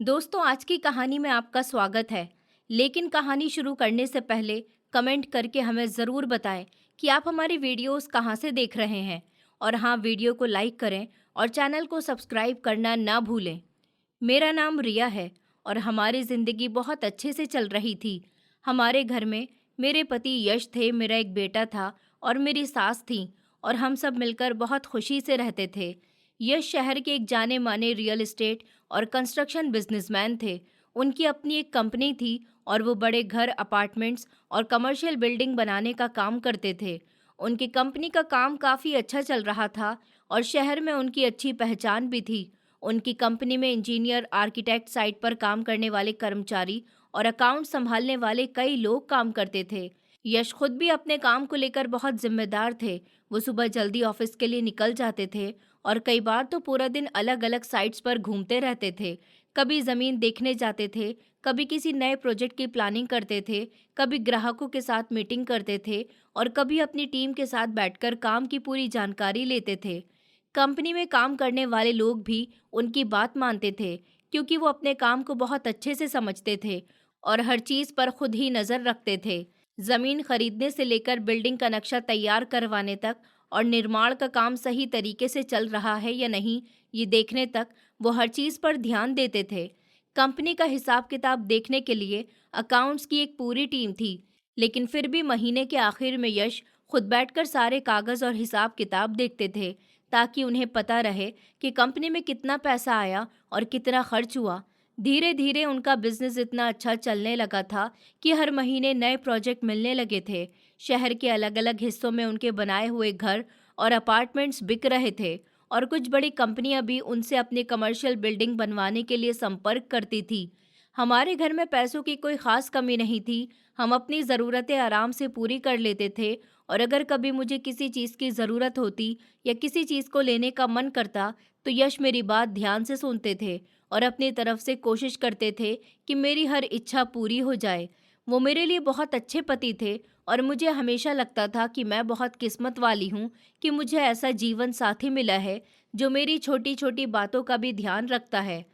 दोस्तों, आज की कहानी में आपका स्वागत है। लेकिन कहानी शुरू करने से पहले कमेंट करके हमें ज़रूर बताएं कि आप हमारी वीडियोस कहां से देख रहे हैं। और हाँ, वीडियो को लाइक करें और चैनल को सब्सक्राइब करना ना भूलें। मेरा नाम रिया है और हमारी ज़िंदगी बहुत अच्छे से चल रही थी। हमारे घर में मेरे पति यश थे, मेरा एक बेटा था और मेरी सास थी, और हम सब मिलकर बहुत खुशी से रहते थे। यश शहर के एक जाने माने रियल एस्टेट और कंस्ट्रक्शन बिजनेसमैन थे। उनकी अपनी एक कंपनी थी और वो बड़े घर, अपार्टमेंट्स और कमर्शियल बिल्डिंग बनाने का काम करते थे। उनकी कंपनी का काम काफ़ी अच्छा चल रहा था और शहर में उनकी अच्छी पहचान भी थी। उनकी कंपनी में इंजीनियर, आर्किटेक्ट, साइट पर काम करने वाले कर्मचारी और अकाउंट संभालने वाले कई लोग काम करते थे। यश खुद भी अपने काम को लेकर बहुत जिम्मेदार थे। वो सुबह जल्दी ऑफिस के लिए निकल जाते थे और कई बार तो पूरा दिन अलग अलग साइट्स पर घूमते रहते थे। कभी ज़मीन देखने जाते थे, कभी किसी नए प्रोजेक्ट की प्लानिंग करते थे, कभी ग्राहकों के साथ मीटिंग करते थे और कभी अपनी टीम के साथ बैठकर काम की पूरी जानकारी लेते थे। कंपनी में काम करने वाले लोग भी उनकी बात मानते थे, क्योंकि वो अपने काम को बहुत अच्छे से समझते थे और हर चीज़ पर खुद ही नज़र रखते थे। ज़मीन खरीदने से लेकर बिल्डिंग का नक्शा तैयार करवाने तक और निर्माण का काम सही तरीके से चल रहा है या नहीं, ये देखने तक वो हर चीज़ पर ध्यान देते थे। कंपनी का हिसाब किताब देखने के लिए अकाउंट्स की एक पूरी टीम थी, लेकिन फिर भी महीने के आखिर में यश खुद बैठकर सारे कागज़ और हिसाब किताब देखते थे, ताकि उन्हें पता रहे कि कंपनी में कितना पैसा आया और कितना खर्च हुआ। धीरे धीरे उनका बिजनेस इतना अच्छा चलने लगा था कि हर महीने नए प्रोजेक्ट मिलने लगे थे। शहर के अलग अलग हिस्सों में उनके बनाए हुए घर और अपार्टमेंट्स बिक रहे थे और कुछ बड़ी कंपनियां भी उनसे अपनी कमर्शियल बिल्डिंग बनवाने के लिए संपर्क करती थी। हमारे घर में पैसों की कोई खास कमी नहीं थी। हम अपनी ज़रूरतें आराम से पूरी कर लेते थे, और अगर कभी मुझे किसी चीज़ की ज़रूरत होती या किसी चीज़ को लेने का मन करता तो यश मेरी बात ध्यान से सुनते थे और अपनी तरफ से कोशिश करते थे कि मेरी हर इच्छा पूरी हो जाए। वो मेरे लिए बहुत अच्छे पति थे और मुझे हमेशा लगता था कि मैं बहुत किस्मत वाली हूँ कि मुझे ऐसा जीवन साथी मिला है जो मेरी छोटी छोटी बातों का भी ध्यान रखता है।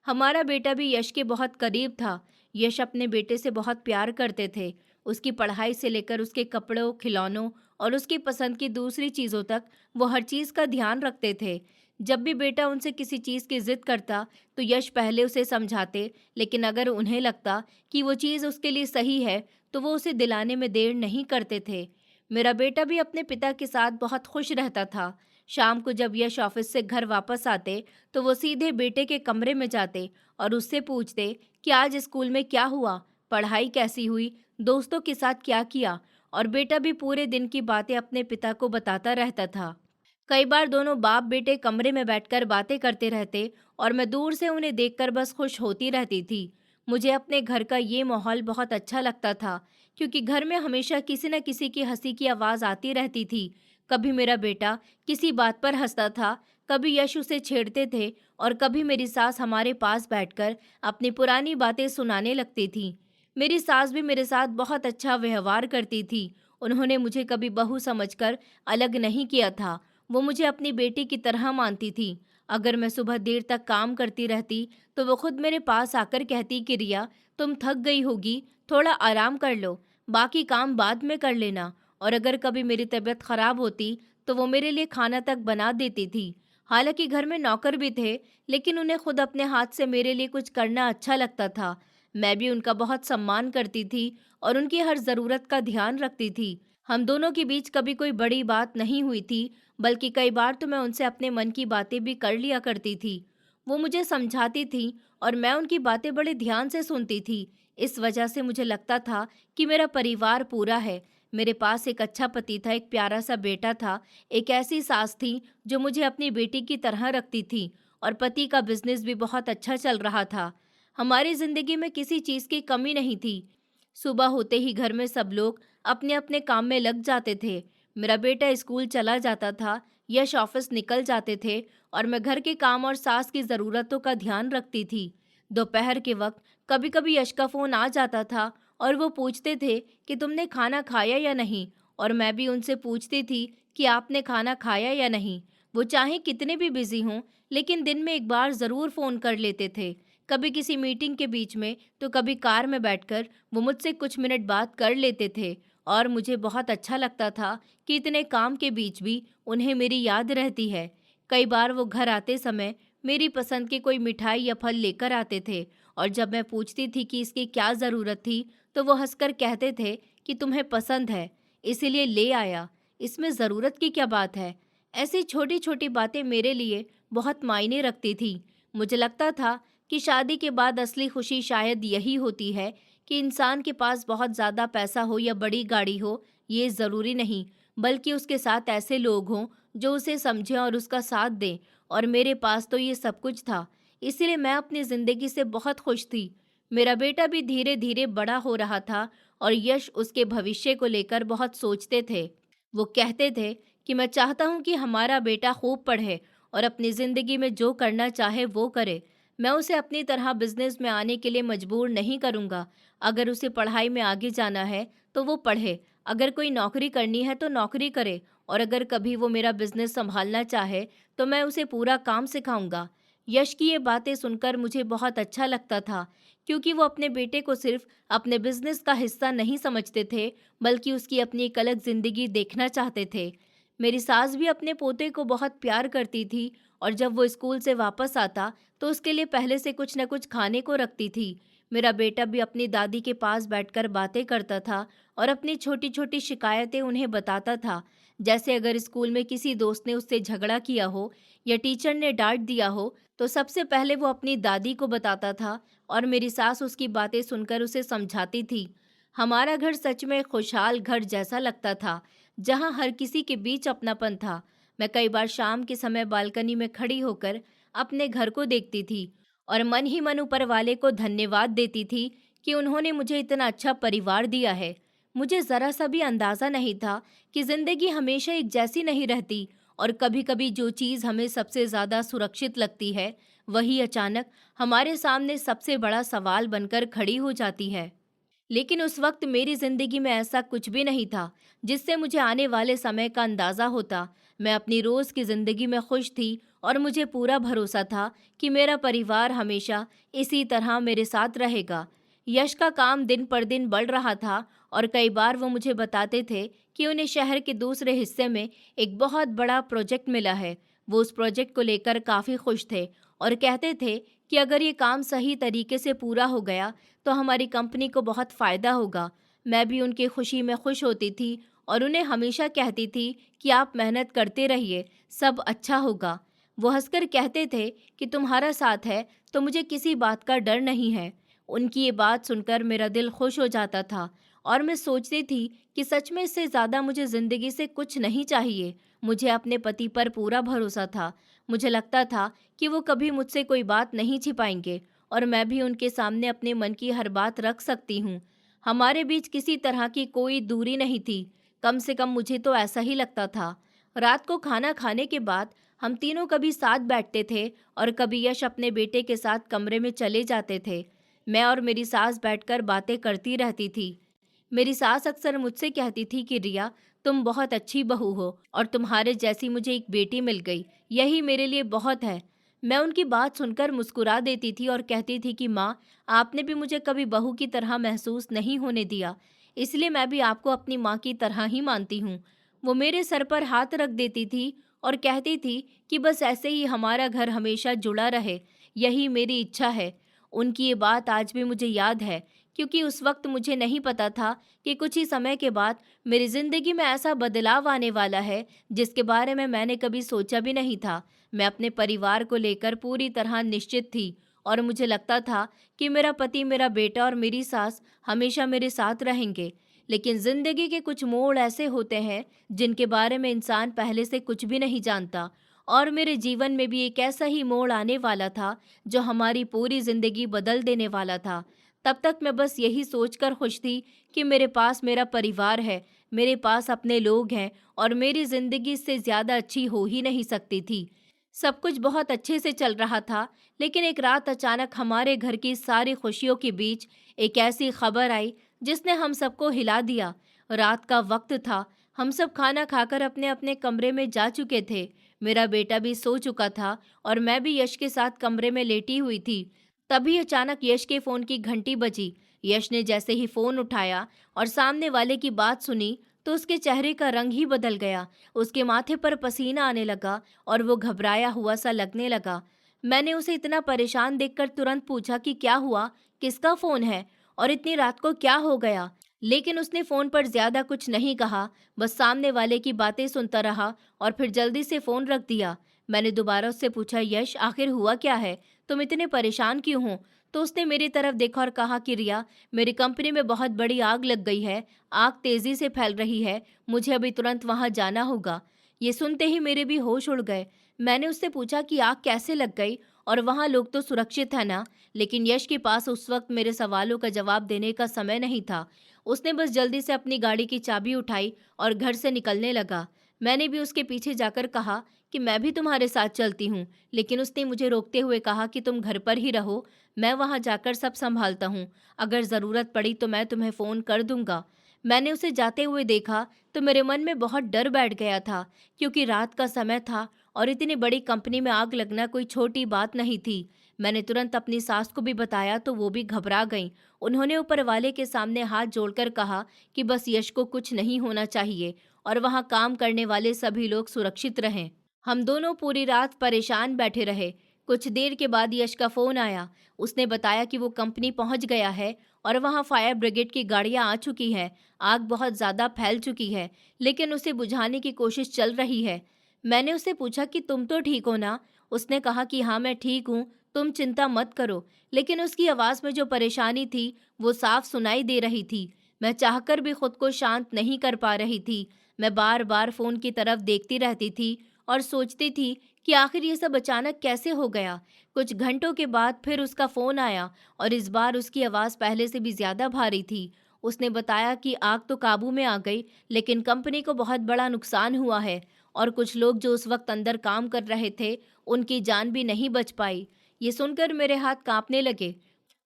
हमारा बेटा भी यश के बहुत करीब था। यश अपने बेटे से बहुत प्यार करते थे। उसकी पढ़ाई से लेकर उसके कपड़ों, खिलौनों और उसकी पसंद की दूसरी चीज़ों तक वो हर चीज़ का ध्यान रखते थे। जब भी बेटा उनसे किसी चीज़ की जिद करता तो यश पहले उसे समझाते, लेकिन अगर उन्हें लगता कि वो चीज़ उसके लिए सही है तो वो उसे दिलाने में देर नहीं करते थे। मेरा बेटा भी अपने पिता के साथ बहुत खुश रहता था। शाम को जब यश ऑफिस से घर वापस आते तो वो सीधे बेटे के कमरे में जाते और उससे पूछते कि आज स्कूल में क्या हुआ, पढ़ाई कैसी हुई, दोस्तों के साथ क्या किया। और बेटा भी पूरे दिन की बातें अपने पिता को बताता रहता था। कई बार दोनों बाप बेटे कमरे में बैठकर बातें करते रहते और मैं दूर से उन्हें देखकर बस खुश होती रहती थी। मुझे अपने घर का ये माहौल बहुत अच्छा लगता था, क्योंकि घर में हमेशा किसी न किसी की हंसी की आवाज़ आती रहती थी। कभी मेरा बेटा किसी बात पर हंसता था, कभी यश उसे छेड़ते थे और कभी मेरी सास हमारे पास बैठकर अपनी पुरानी बातें सुनाने लगती थी। मेरी सास भी मेरे साथ बहुत अच्छा व्यवहार करती थी। उन्होंने मुझे कभी बहू समझकर अलग नहीं किया था। वो मुझे अपनी बेटी की तरह मानती थी। अगर मैं सुबह देर तक काम करती रहती तो वो खुद मेरे पास आकर कहती कि रिया, तुम थक गई होगी, थोड़ा आराम कर लो, बाकी काम बाद में कर लेना। और अगर कभी मेरी तबीयत खराब होती तो वो मेरे लिए खाना तक बना देती थी। हालांकि घर में नौकर भी थे, लेकिन उन्हें खुद अपने हाथ से मेरे लिए कुछ करना अच्छा लगता था। मैं भी उनका बहुत सम्मान करती थी और उनकी हर ज़रूरत का ध्यान रखती थी। हम दोनों के बीच कभी कोई बड़ी बात नहीं हुई थी, बल्कि कई बार तो मैं उनसे अपने मन की बातें भी कर लिया करती थी। वो मुझे समझाती थी और मैं उनकी बातें बड़े ध्यान से सुनती थी। इस वजह से मुझे लगता था कि मेरा परिवार पूरा है। मेरे पास एक अच्छा पति था, एक प्यारा सा बेटा था, एक ऐसी सास थी जो मुझे अपनी बेटी की तरह रखती थी, और पति का बिजनेस भी बहुत अच्छा चल रहा था। हमारी जिंदगी में किसी चीज़ की कमी नहीं थी। सुबह होते ही घर में सब लोग अपने अपने काम में लग जाते थे। मेरा बेटा स्कूल चला जाता था, यश ऑफिस निकल जाते थे और मैं घर के काम और सास की ज़रूरतों का ध्यान रखती थी। दोपहर के वक्त कभी कभी यश का फ़ोन आ जाता था और वो पूछते थे कि तुमने खाना खाया या नहीं, और मैं भी उनसे पूछती थी कि आपने खाना खाया या नहीं। वो चाहे कितने भी बिजी हों, लेकिन दिन में एक बार ज़रूर फ़ोन कर लेते थे। कभी किसी मीटिंग के बीच में, तो कभी कार में बैठकर वो मुझसे कुछ मिनट बात कर लेते थे और मुझे बहुत अच्छा लगता था कि इतने काम के बीच भी उन्हें मेरी याद रहती है। कई बार वो घर आते समय मेरी पसंद की कोई मिठाई या फल लेकर आते थे और जब मैं पूछती थी कि इसकी क्या ज़रूरत थी, तो वो हंसकर कहते थे कि तुम्हें पसंद है, इसीलिए ले आया, इसमें ज़रूरत की क्या बात है। ऐसी छोटी छोटी बातें मेरे लिए बहुत मायने रखती थी। मुझे लगता था कि शादी के बाद असली खुशी शायद यही होती है कि इंसान के पास बहुत ज़्यादा पैसा हो या बड़ी गाड़ी हो, ये ज़रूरी नहीं, बल्कि उसके साथ ऐसे लोग हों जो उसे समझें और उसका साथ दें। और मेरे पास तो ये सब कुछ था, इसीलिए मैं अपनी ज़िंदगी से बहुत खुश थी। मेरा बेटा भी धीरे धीरे बड़ा हो रहा था और यश उसके भविष्य को लेकर बहुत सोचते थे। वो कहते थे कि मैं चाहता हूँ कि हमारा बेटा खूब पढ़े और अपनी ज़िंदगी में जो करना चाहे वो करे। मैं उसे अपनी तरह बिजनेस में आने के लिए मजबूर नहीं करूँगा। अगर उसे पढ़ाई में आगे जाना है तो वो पढ़े, अगर कोई नौकरी करनी है तो नौकरी करे, और अगर कभी वो मेरा बिजनेस संभालना चाहे तो मैं उसे पूरा काम सिखाऊंगा। यश की ये बातें सुनकर मुझे बहुत अच्छा लगता था, क्योंकि वो अपने बेटे को सिर्फ अपने बिजनेस का हिस्सा नहीं समझते थे, बल्कि उसकी अपनी एक अलग जिंदगी देखना चाहते थे। मेरी सास भी अपने पोते को बहुत प्यार करती थी और जब वो स्कूल से वापस आता तो उसके लिए पहले से कुछ न कुछ खाने को रखती थी। मेरा बेटा भी अपनी दादी के पास बैठकर बातें करता था और अपनी छोटी छोटी शिकायतें उन्हें बताता था। जैसे अगर स्कूल में किसी दोस्त ने उससे झगड़ा किया हो या टीचर ने डांट दिया हो, तो सबसे पहले वो अपनी दादी को बताता था और मेरी सास उसकी बातें सुनकर उसे समझाती थी। हमारा घर सच में खुशहाल घर जैसा लगता था, जहाँ हर किसी के बीच अपनापन था। मैं कई बार शाम के समय बालकनी में खड़ी होकर अपने घर को देखती थी और मन ही मन ऊपर वाले को धन्यवाद देती थी कि उन्होंने मुझे इतना अच्छा परिवार दिया है। मुझे ज़रा सा भी अंदाज़ा नहीं था कि ज़िंदगी हमेशा एक जैसी नहीं रहती और कभी-कभी जो चीज़ हमें सबसे ज़्यादा सुरक्षित लगती है, वही अचानक हमारे सामने सबसे बड़ा सवाल बनकर खड़ी हो जाती है। लेकिन उस वक्त मेरी ज़िंदगी में ऐसा कुछ भी नहीं था जिससे मुझे आने वाले समय का अंदाज़ा होता। मैं अपनी रोज़ की ज़िंदगी में खुश थी और मुझे पूरा भरोसा था कि मेरा परिवार हमेशा इसी तरह मेरे साथ रहेगा। यश का काम दिन पर दिन बढ़ रहा था और कई बार वो मुझे बताते थे कि उन्हें शहर के दूसरे हिस्से में एक बहुत बड़ा प्रोजेक्ट मिला है। वो उस प्रोजेक्ट को लेकर काफ़ी खुश थे और कहते थे कि अगर ये काम सही तरीके से पूरा हो गया तो हमारी कंपनी को बहुत फ़ायदा होगा। मैं भी उनकी खुशी में खुश होती थी और उन्हें हमेशा कहती थी कि आप मेहनत करते रहिए, सब अच्छा होगा। वो हंसकर कहते थे कि तुम्हारा साथ है तो मुझे किसी बात का डर नहीं है। उनकी ये बात सुनकर मेरा दिल खुश हो जाता था और मैं सोचती थी कि सच में इससे ज़्यादा मुझे ज़िंदगी से कुछ नहीं चाहिए। मुझे अपने पति पर पूरा भरोसा था। मुझे लगता था कि वो कभी मुझसे कोई बात नहीं छिपाएंगे और मैं भी उनके सामने अपने मन की हर बात रख सकती हूँ। हमारे बीच किसी तरह की कोई दूरी नहीं थी, कम से कम मुझे तो ऐसा ही लगता था। रात को खाना खाने के बाद हम तीनों कभी साथ बैठते थे और कभी यश अपने बेटे के साथ कमरे में चले जाते थे। मैं और मेरी सास बैठकर बातें करती रहती थी। मेरी सास अक्सर मुझसे कहती थी कि रिया, तुम बहुत अच्छी बहू हो और तुम्हारे जैसी मुझे एक बेटी मिल गई, यही मेरे लिए बहुत है। मैं उनकी बात सुनकर मुस्कुरा देती थी और कहती थी कि माँ, आपने भी मुझे कभी बहू की तरह महसूस नहीं होने दिया, इसलिए मैं भी आपको अपनी माँ की तरह ही मानती हूँ। वो मेरे सर पर हाथ रख देती थी और कहती थी कि बस ऐसे ही हमारा घर हमेशा जुड़ा रहे, यही मेरी इच्छा है। उनकी ये बात आज भी मुझे याद है, क्योंकि उस वक्त मुझे नहीं पता था कि कुछ ही समय के बाद मेरी ज़िंदगी में ऐसा बदलाव आने वाला है जिसके बारे में मैंने कभी सोचा भी नहीं था। मैं अपने परिवार को लेकर पूरी तरह निश्चित थी और मुझे लगता था कि मेरा पति, मेरा बेटा और मेरी सास हमेशा मेरे साथ रहेंगे। लेकिन ज़िंदगी के कुछ मोड़ ऐसे होते हैं जिनके बारे में इंसान पहले से कुछ भी नहीं जानता, और मेरे जीवन में भी एक ऐसा ही मोड़ आने वाला था जो हमारी पूरी ज़िंदगी बदल देने वाला था। तब तक मैं बस यही सोचकर खुश थी कि मेरे पास मेरा परिवार है, मेरे पास अपने लोग हैं और मेरी ज़िंदगी इससे ज़्यादा अच्छी हो ही नहीं सकती थी। सब कुछ बहुत अच्छे से चल रहा था, लेकिन एक रात अचानक हमारे घर की सारी खुशियों के बीच एक ऐसी खबर आई जिसने हम सबको हिला दिया। रात का वक्त था, हम सब खाना खाकर अपने अपने कमरे में जा चुके थे। मेरा बेटा भी सो चुका था और मैं भी यश के साथ कमरे में लेटी हुई थी। तभी अचानक यश के फोन की घंटी बजी। यश ने जैसे ही फोन उठाया और सामने वाले की बात सुनी तो उसके चेहरे का रंग ही बदल गया। उसके माथे पर पसीना आने लगा और वो घबराया हुआ सा लगने लगा। मैंने उसे इतना परेशान देखकर तुरंत पूछा कि क्या हुआ, किसका फोन है और इतनी रात को क्या हो गया। लेकिन उसने फोन पर ज्यादा कुछ नहीं कहा, बस सामने वाले की बातें सुनता रहा और फिर जल्दी से फोन रख दिया। मैंने दोबारा उससे पूछा, यश आखिर हुआ क्या है, तुम इतने परेशान क्यों हो? तो उसने मेरी तरफ देखा और कहा कि रिया, मेरी कंपनी में बहुत बड़ी आग लग गई है। आग तेजी से फैल रही है, मुझे अभी तुरंत वहां जाना होगा। ये सुनते ही मेरे भी होश उड़ गए। मैंने उससे पूछा कि आग कैसे लग गई और वहां लोग तो सुरक्षित है ना? लेकिन यश के पास उस वक्त मेरे सवालों का जवाब देने का समय नहीं था। उसने बस जल्दी से अपनी गाड़ी की चाबी उठाई और घर से निकलने लगा। मैंने भी उसके पीछे जाकर कहा कि मैं भी तुम्हारे साथ चलती हूँ, लेकिन उसने मुझे रोकते हुए कहा कि तुम घर पर ही रहो, मैं वहां जाकर सब संभालता हूँ। अगर ज़रूरत पड़ी तो मैं तुम्हें फ़ोन कर दूंगा। मैंने उसे जाते हुए देखा तो मेरे मन में बहुत डर बैठ गया था, क्योंकि रात का समय था और इतनी बड़ी कंपनी में आग लगना कोई छोटी बात नहीं थी। मैंने तुरंत अपनी सास को भी बताया तो वो भी घबरा गईं। उन्होंने ऊपर वाले के सामने हाथ जोड़कर कहा कि बस यश को कुछ नहीं होना चाहिए और वहाँ काम करने वाले सभी लोग सुरक्षित रहें। हम दोनों पूरी रात परेशान बैठे रहे। कुछ देर के बाद यश का फोन आया। उसने बताया कि वो कंपनी पहुंच गया है और वहां फायर ब्रिगेड की गाड़ियां आ चुकी हैं। आग बहुत ज़्यादा फैल चुकी है, लेकिन उसे बुझाने की कोशिश चल रही है। मैंने उससे पूछा कि तुम तो ठीक हो ना? उसने कहा कि हाँ, मैं ठीक हूँ, तुम चिंता मत करो। लेकिन उसकी आवाज़ में जो परेशानी थी वो साफ सुनाई दे रही थी। मैं चाहकर भी खुद को शांत नहीं कर पा रही थी। मैं बार बार फ़ोन की तरफ देखती रहती थी और सोचती थी कि आखिर ये सब अचानक कैसे हो गया। कुछ घंटों के बाद फिर उसका फ़ोन आया और इस बार उसकी आवाज़ पहले से भी ज़्यादा भारी थी। उसने बताया कि आग तो काबू में आ गई, लेकिन कंपनी को बहुत बड़ा नुकसान हुआ है और कुछ लोग जो उस वक्त अंदर काम कर रहे थे, उनकी जान भी नहीं बच पाई। ये सुनकर मेरे हाथ कांपने लगे।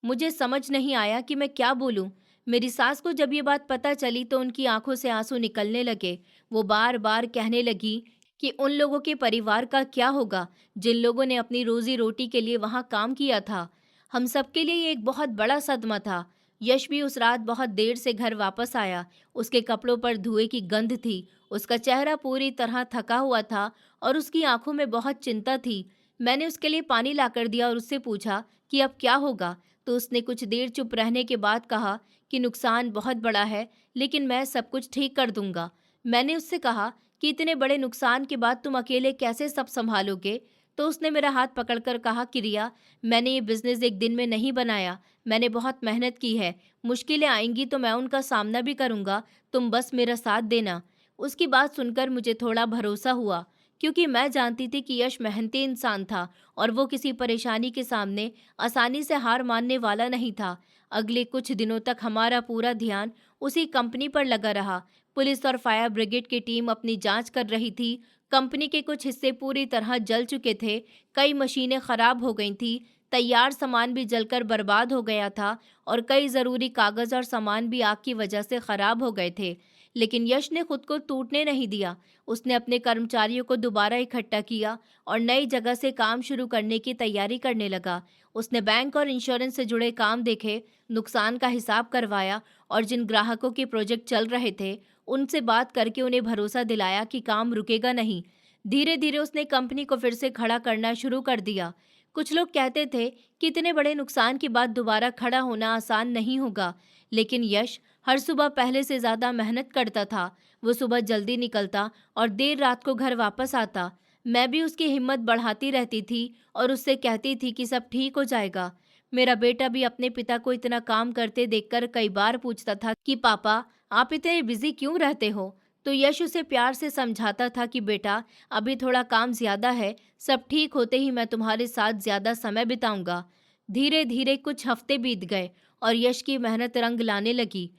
मुझे समझ नहीं आया कि मैं क्या बोलूं। मेरी सास को जब ये बात पता चली तो उनकी आंखों से आंसू निकलने लगे। वो बार बार कहने लगी कि उन लोगों के परिवार का क्या होगा जिन लोगों ने अपनी रोजी रोटी के लिए वहां काम किया था। हम सबके लिए ये एक बहुत बड़ा सदमा था। यश भी उस रात बहुत देर से घर वापस आया। उसके कपड़ों पर धुएं की गंध थी। उसका चेहरा पूरी तरह थका हुआ था और उसकी आंखों में बहुत चिंता थी। मैंने उसके लिए पानी लाकर दिया और उससे पूछा कि अब क्या होगा। तो उसने कुछ देर चुप रहने के बाद कहा कि नुकसान बहुत बड़ा है, लेकिन मैं सब कुछ ठीक कर दूंगा। मैंने उससे कहा कि इतने बड़े नुकसान के बाद तुम अकेले कैसे सब संभालोगे? तो उसने मेरा हाथ पकड़कर कहा कि रिया, मैंने ये बिजनेस एक दिन में नहीं बनाया, मैंने बहुत मेहनत की है। मुश्किलें आएंगी तो मैं उनका सामना भी करूंगा, तुम बस मेरा साथ देना। उसकी बात सुनकर मुझे थोड़ा भरोसा हुआ, क्योंकि मैं जानती थी कि यश मेहनती इंसान था और वो किसी परेशानी के सामने आसानी से हार मानने वाला नहीं था। अगले कुछ दिनों तक हमारा पूरा ध्यान उसी कंपनी पर लगा रहा। पुलिस और फायर ब्रिगेड की टीम अपनी जांच कर रही थी। कंपनी के कुछ हिस्से पूरी तरह जल चुके थे, कई मशीनें खराब हो गई थी, तैयार सामान भी जलकर बर्बाद हो गया था और कई ज़रूरी कागज़ और सामान भी आग की वजह से खराब हो गए थे। लेकिन यश ने खुद को टूटने नहीं दिया। उसने अपने कर्मचारियों को दोबारा इकट्ठा किया और नई जगह से काम शुरू करने की तैयारी करने लगा। उसने बैंक और इंश्योरेंस से जुड़े काम देखे, नुकसान का हिसाब करवाया और जिन ग्राहकों के प्रोजेक्ट चल रहे थे उनसे बात करके उन्हें भरोसा दिलाया कि काम रुकेगा नहीं। धीरे धीरे उसने कंपनी को फिर से खड़ा करना शुरू कर दिया। कुछ लोग कहते थे कि इतने बड़े नुकसान के बाद दोबारा खड़ा होना आसान नहीं होगा, लेकिन यश हर सुबह पहले से ज़्यादा मेहनत करता था। वो सुबह जल्दी निकलता और देर रात को घर वापस आता। मैं भी उसकी हिम्मत बढ़ाती रहती थी और उससे कहती थी कि सब ठीक हो जाएगा। मेरा बेटा भी अपने पिता को इतना काम करते देखकर कई बार पूछता था कि पापा, आप इतने बिजी क्यों रहते हो? तो यश उसे प्यार से समझाता था कि बेटा, अभी थोड़ा काम ज्यादा है, सब ठीक होते ही मैं तुम्हारे साथ ज्यादा समय बिताऊंगा। धीरे धीरे कुछ हफ्ते बीत गए और यश की मेहनत रंग लाने लगी।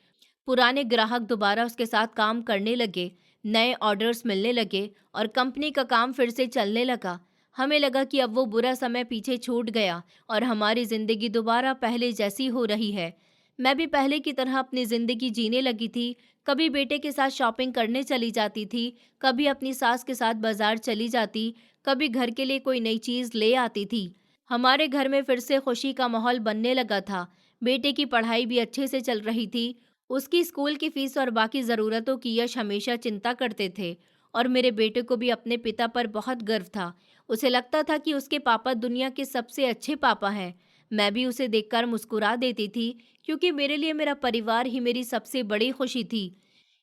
पुराने ग्राहक दोबारा उसके साथ काम करने लगे, नए ऑर्डर्स मिलने लगे और कंपनी का काम फिर से चलने लगा। हमें लगा कि अब वो बुरा समय पीछे छूट गया और हमारी जिंदगी दोबारा पहले जैसी हो रही है। मैं भी पहले की तरह अपनी जिंदगी जीने लगी थी। कभी बेटे के साथ शॉपिंग करने चली जाती थी, कभी अपनी सास के साथ बाजार चली जाती, कभी घर के लिए कोई नई चीज ले आती थी। हमारे घर में फिर से खुशी का माहौल बनने लगा था। बेटे की पढ़ाई भी अच्छे से चल रही थी। उसकी स्कूल की फीस और बाकी ज़रूरतों की यश हमेशा चिंता करते थे और मेरे बेटे को भी अपने पिता पर बहुत गर्व था। उसे लगता था कि उसके पापा दुनिया के सबसे अच्छे पापा हैं। मैं भी उसे देखकर मुस्कुरा देती थी क्योंकि मेरे लिए मेरा परिवार ही मेरी सबसे बड़ी खुशी थी।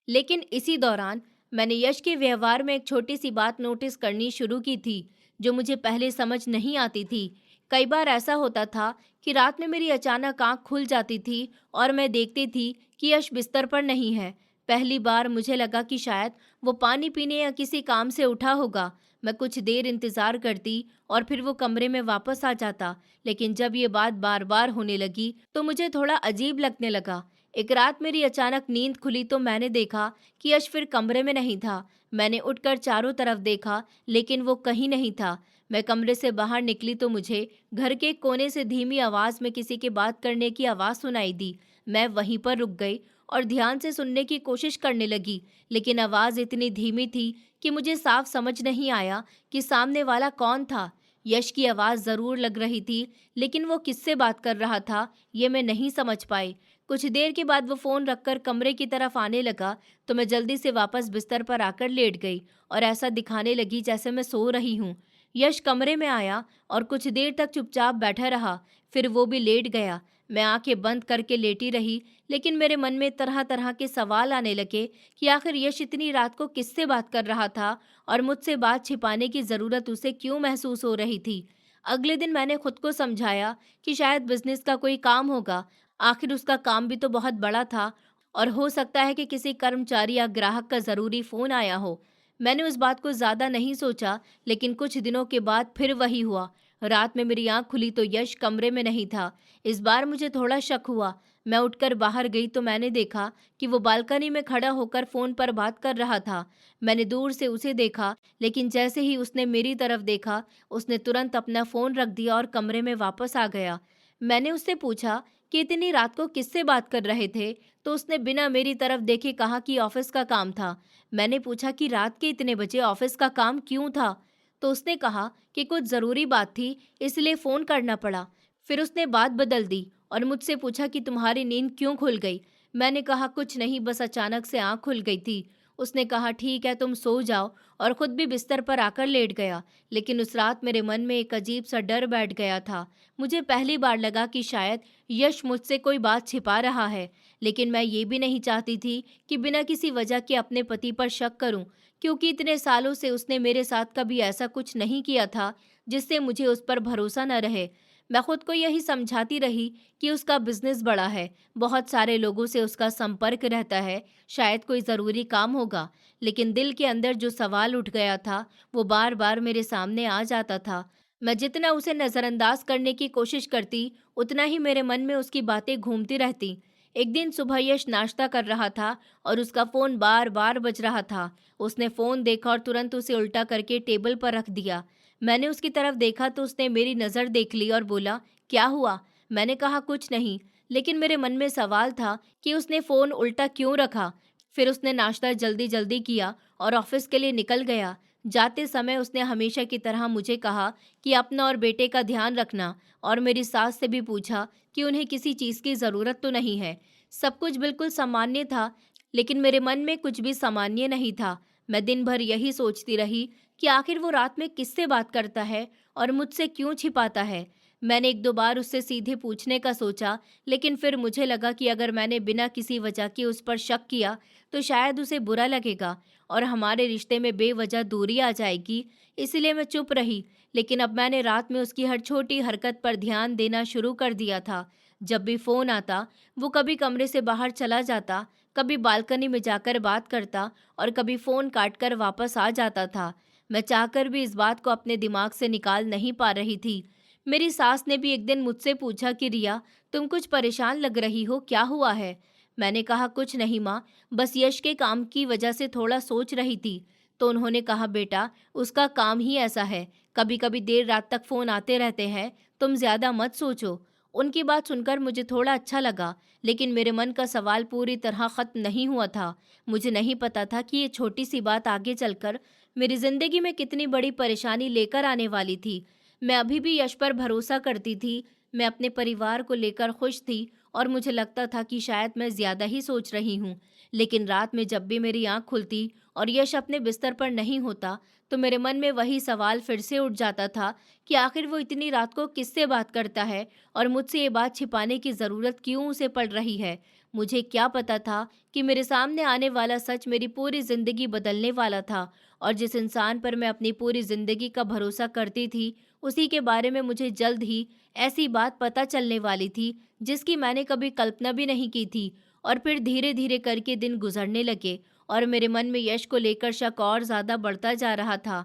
लेकिन इसी दौरान मैंने यश के व्यवहार में एक छोटी सी बात नोटिस करनी शुरू की थी, जो मुझे पहले समझ नहीं आती थी। कई बार ऐसा होता था कि रात में मेरी अचानक आंख खुल जाती थी और मैं देखती थी कि यश बिस्तर पर नहीं है। पहली बार मुझे लगा कि शायद वो पानी पीने या किसी काम से उठा होगा। मैं कुछ देर इंतजार करती और फिर वो कमरे में वापस आ जाता। लेकिन जब ये बात बार बार होने लगी तो मुझे थोड़ा अजीब लगने लगा। एक रात मेरी अचानक नींद खुली तो मैंने देखा कि यश फिर कमरे में नहीं था। मैंने उठकर चारों तरफ देखा, लेकिन वो कहीं नहीं था। मैं कमरे से बाहर निकली तो मुझे घर के कोने से धीमी आवाज में किसी के बात करने की आवाज सुनाई दी। मैं वहीं पर रुक गई और ध्यान से सुनने की कोशिश करने लगी, लेकिन आवाज इतनी धीमी थी कि मुझे साफ समझ नहीं आया कि सामने वाला कौन था। यश की आवाज जरूर लग रही थी, लेकिन वो किससे बात कर रहा था ये मैं नहीं समझ पाई। कुछ देर के बाद वो फ़ोन रखकर कमरे की तरफ आने लगा तो मैं जल्दी से वापस बिस्तर पर आकर लेट गई और ऐसा दिखाने लगी जैसे मैं सो रही हूँ। यश कमरे में आया और कुछ देर तक चुपचाप बैठा रहा, फिर वो भी लेट गया। मैं आंखें बंद करके लेटी रही, लेकिन मेरे मन में तरह तरह के सवाल आने लगे कि आखिर यश इतनी रात को किससे बात कर रहा था और मुझसे बात छिपाने की ज़रूरत उसे क्यों महसूस हो रही थी। अगले दिन मैंने खुद को समझाया कि शायद बिजनेस का कोई काम होगा। आखिर उसका काम भी तो बहुत बड़ा था और हो सकता है कि किसी कर्मचारी या ग्राहक का ज़रूरी फ़ोन आया हो। मैंने उस बात को ज़्यादा नहीं सोचा, लेकिन कुछ दिनों के बाद फिर वही हुआ। रात में मेरी आंख खुली तो यश कमरे में नहीं था। इस बार मुझे थोड़ा शक हुआ। मैं उठकर बाहर गई तो मैंने देखा कि वो बालकनी में खड़ा होकर फ़ोन पर बात कर रहा था। मैंने दूर से उसे देखा, लेकिन जैसे ही उसने मेरी तरफ देखा, उसने तुरंत अपना फ़ोन रख दिया और कमरे में वापस आ गया। मैंने उससे पूछा कि इतनी रात को किससे बात कर रहे थे, तो उसने बिना मेरी तरफ देखे कहा कि ऑफिस का काम था। मैंने पूछा कि रात के इतने बजे ऑफिस का काम क्यों था, तो उसने कहा कि कुछ ज़रूरी बात थी, इसलिए फ़ोन करना पड़ा। फिर उसने बात बदल दी और मुझसे पूछा कि तुम्हारी नींद क्यों खुल गई। मैंने कहा कुछ नहीं, बस अचानक से आँख खुल गई थी। उसने कहा ठीक है, तुम सो जाओ, और खुद भी बिस्तर पर आकर लेट गया। लेकिन उस रात मेरे मन में एक अजीब सा डर बैठ गया था। मुझे पहली बार लगा कि शायद यश मुझसे कोई बात छिपा रहा है, लेकिन मैं ये भी नहीं चाहती थी कि बिना किसी वजह के अपने पति पर शक करूं, क्योंकि इतने सालों से उसने मेरे साथ कभी ऐसा कुछ नहीं किया था जिससे मुझे उस पर भरोसा न रहे। मैं खुद को यही समझाती रही कि उसका बिजनेस बड़ा है, बहुत सारे लोगों से उसका संपर्क रहता है, शायद कोई ज़रूरी काम होगा। लेकिन दिल के अंदर जो सवाल उठ गया था वो बार बार मेरे सामने आ जाता था। मैं जितना उसे नज़रअंदाज करने की कोशिश करती, उतना ही मेरे मन में उसकी बातें घूमती रहती। एक दिन सुबह यश नाश्ता कर रहा था और उसका फ़ोन बार बार बज रहा था। उसने फ़ोन देखा और तुरंत उसे उल्टा करके टेबल पर रख दिया। मैंने उसकी तरफ देखा तो उसने मेरी नज़र देख ली और बोला, क्या हुआ? मैंने कहा कुछ नहीं, लेकिन मेरे मन में सवाल था कि उसने फ़ोन उल्टा क्यों रखा। फिर उसने नाश्ता जल्दी जल्दी किया और ऑफिस के लिए निकल गया। जाते समय उसने हमेशा की तरह मुझे कहा कि अपना और बेटे का ध्यान रखना, और मेरी सास से भी पूछा कि उन्हें किसी चीज़ की ज़रूरत तो नहीं है। सब कुछ बिल्कुल सामान्य था, लेकिन मेरे मन में कुछ भी सामान्य नहीं था। मैं दिन भर यही सोचती रही कि आखिर वो रात में किससे बात करता है और मुझसे क्यों छिपाता है। मैंने एक दो बार उससे सीधे पूछने का सोचा, लेकिन फिर मुझे लगा कि अगर मैंने बिना किसी वजह के उस पर शक किया तो शायद उसे बुरा लगेगा और हमारे रिश्ते में बेवजह दूरी आ जाएगी। इसलिए मैं चुप रही। लेकिन अब मैंने रात में उसकी हर छोटी हरकत पर ध्यान देना शुरू कर दिया था। जब भी फ़ोन आता, वो कभी कमरे से बाहर चला जाता, कभी बालकनी में जाकर बात करता और कभी फ़ोन काट कर वापस आ जाता था। मैं चाहकर भी इस बात को अपने दिमाग से निकाल नहीं पा रही थी। मेरी सास ने भी एक दिन मुझसे पूछा कि रिया, तुम कुछ परेशान लग रही हो, क्या हुआ है? मैंने कहा कुछ नहीं माँ, बस यश के काम की वजह से थोड़ा सोच रही थी। तो उन्होंने कहा बेटा, उसका काम ही ऐसा है, कभी कभी देर रात तक फ़ोन आते रहते हैं, तुम ज़्यादा मत सोचो। उनकी बात सुनकर मुझे थोड़ा अच्छा लगा, लेकिन मेरे मन का सवाल पूरी तरह ख़त्म नहीं हुआ था। मुझे नहीं पता था कि ये छोटी सी बात आगे चलकर मेरी ज़िंदगी में कितनी बड़ी परेशानी लेकर आने वाली थी। मैं अभी भी यश पर भरोसा करती थी। मैं अपने परिवार को लेकर खुश थी और मुझे लगता था कि शायद मैं ज़्यादा ही सोच रही हूँ। लेकिन रात में जब भी मेरी आँख खुलती और यश अपने बिस्तर पर नहीं होता, तो मेरे मन में वही सवाल फिर से उठ जाता था कि आखिर वो इतनी रात को किससे बात करता है और मुझसे ये बात छिपाने की ज़रूरत क्यों उसे पड़ रही है। मुझे क्या पता था कि मेरे सामने आने वाला सच मेरी पूरी ज़िंदगी बदलने वाला था, और जिस इंसान पर मैं अपनी पूरी ज़िंदगी का भरोसा करती थी, उसी के बारे में मुझे जल्द ही ऐसी बात पता चलने वाली थी जिसकी मैंने कभी कल्पना भी नहीं की थी। और फिर धीरे-धीरे करके दिन गुजरने लगे और मेरे मन में यश को लेकर शक और ज़्यादा बढ़ता जा रहा था।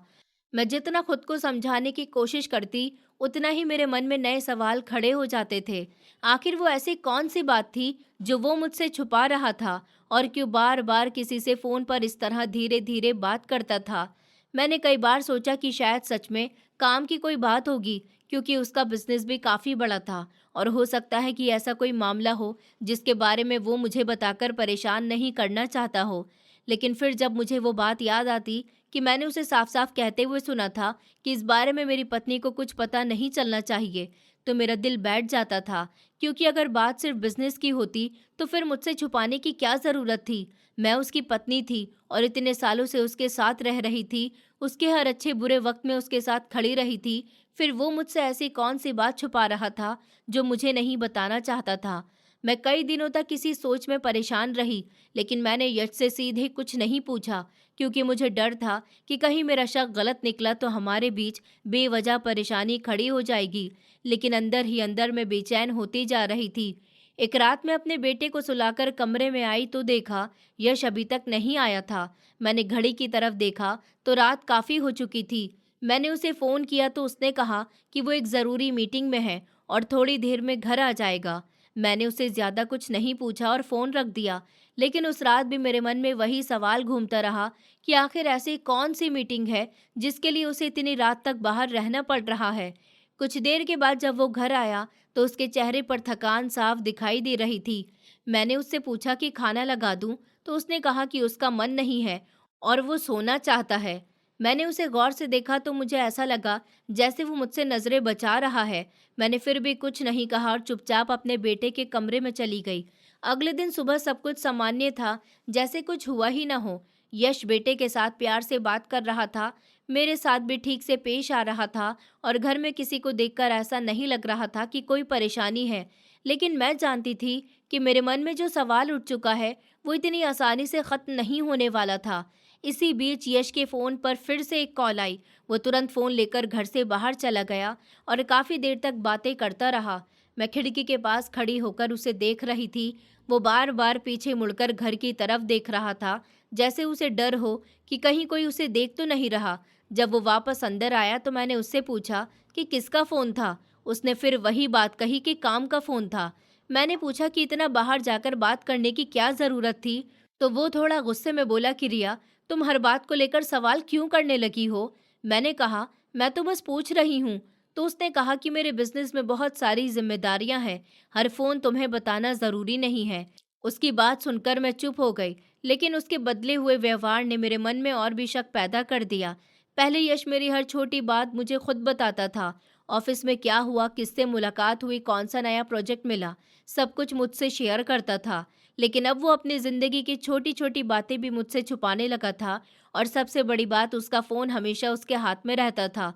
मैं जितना खुद को समझाने की कोशिश करती, उतना ही मेरे मन में नए सवाल खड़े हो जाते थे। आखिर वो ऐसी कौन-सी बात थी जो वो मुझसे छुपा रहा था, और क्यों बार-बार किसी से फ़ोन पर इस तरह धीरे-धीरे बात करता था? मैंने कई बार सोचा कि शायद सच में काम की कोई बात होगी, क्योंकि उसका बिज़नेस भी काफ़ी बड़ा था और हो सकता है कि ऐसा कोई मामला हो जिसके बारे में वो मुझे बताकर परेशान नहीं करना चाहता हो। लेकिन फिर जब मुझे वो बात याद आती कि मैंने उसे साफ-साफ कहते हुए सुना था कि इस बारे में मेरी पत्नी को कुछ पता नहीं चलना चाहिए, तो मेरा दिल बैठ जाता था। क्योंकि अगर बात सिर्फ बिज़नेस की होती, तो फिर मुझसे छुपाने की क्या ज़रूरत थी? मैं उसकी पत्नी थी और इतने सालों से उसके साथ रह रही थी, उसके हर अच्छे बुरे वक़्त में उसके साथ खड़ी रही थी। फिर वो मुझसे ऐसी कौन-सी बात छुपा रहा था, जो मुझे नहीं बताना चाहता था? मैं कई दिनों तक इसी सोच में परेशान रही, लेकिन मैंने यश से सीधे कुछ नहीं पूछा, क्योंकि मुझे डर था कि कहीं मेरा शक गलत निकला तो हमारे बीच बेवजह परेशानी खड़ी हो जाएगी। लेकिन अंदर ही अंदर मैं बेचैन होती जा रही थी। एक रात मैं अपने बेटे को सुलाकर कमरे में आई तो देखा यश अभी तक नहीं आया था। मैंने घड़ी की तरफ देखा तो रात काफ़ी हो चुकी थी। मैंने उसे फ़ोन किया तो उसने कहा कि वो एक ज़रूरी मीटिंग में है और थोड़ी देर में घर आ जाएगा। मैंने उससे ज़्यादा कुछ नहीं पूछा और फ़ोन रख दिया। लेकिन उस रात भी मेरे मन में वही सवाल घूमता रहा कि आखिर ऐसी कौन-सी मीटिंग है जिसके लिए उसे इतनी रात तक बाहर रहना पड़ रहा है। कुछ देर के बाद जब वो घर आया तो उसके चेहरे पर थकान साफ दिखाई दे रही थी। मैंने उससे पूछा कि खाना लगा दूं, तो उसने कहा कि उसका मन नहीं है और वो सोना चाहता है। मैंने उसे गौर से देखा तो मुझे ऐसा लगा जैसे वो मुझसे नज़रें बचा रहा है। मैंने फिर भी कुछ नहीं कहा और चुपचाप अपने बेटे के कमरे में चली गई। अगले दिन सुबह सब कुछ सामान्य था, जैसे कुछ हुआ ही ना हो। यश बेटे के साथ प्यार से बात कर रहा था, मेरे साथ भी ठीक से पेश आ रहा था और घर में किसी को देखकर ऐसा नहीं लग रहा था कि कोई परेशानी है। लेकिन मैं जानती थी कि मेरे मन में जो सवाल उठ चुका है, वो इतनी आसानी से ख़त्म नहीं होने वाला था। इसी बीच यश के फ़ोन पर फिर से एक कॉल आई। वो तुरंत फ़ोन लेकर घर से बाहर चला गया और काफ़ी देर तक बातें करता रहा। मैं खिड़की के पास खड़ी होकर उसे देख रही थी। वो बार-बार पीछे मुड़कर घर की तरफ देख रहा था, जैसे उसे डर हो कि कहीं कोई उसे देख तो नहीं रहा। जब वो वापस अंदर आया तो मैंने उससे पूछा कि किसका फ़ोन था? उसने फिर वही बात कही कि काम का फ़ोन था। मैंने पूछा कि इतना बाहर जाकर बात करने की क्या ज़रूरत थी? तो वो थोड़ा गुस्से में बोला कि रिया, तुम हर बात को लेकर सवाल क्यों करने लगी हो? मैंने कहा, मैं तो बस पूछ रही हूँ। तो उसने कहा कि मेरे बिज़नेस में बहुत सारी ज़िम्मेदारियाँ हैं, हर फ़ोन तुम्हें बताना ज़रूरी नहीं है। उसकी बात सुनकर मैं चुप हो गई, लेकिन उसके बदले हुए व्यवहार ने मेरे मन में और भी शक पैदा कर दिया। पहले यश मेरी हर छोटी बात मुझे खुद बताता था। ऑफिस में क्या हुआ, किससे मुलाकात हुई, कौन सा नया प्रोजेक्ट मिला, सब कुछ मुझसे शेयर करता था। लेकिन अब वो अपनी ज़िंदगी की छोटी-छोटी बातें भी मुझसे छुपाने लगा था, और सबसे बड़ी बात, उसका फ़ोन हमेशा उसके हाथ में रहता था।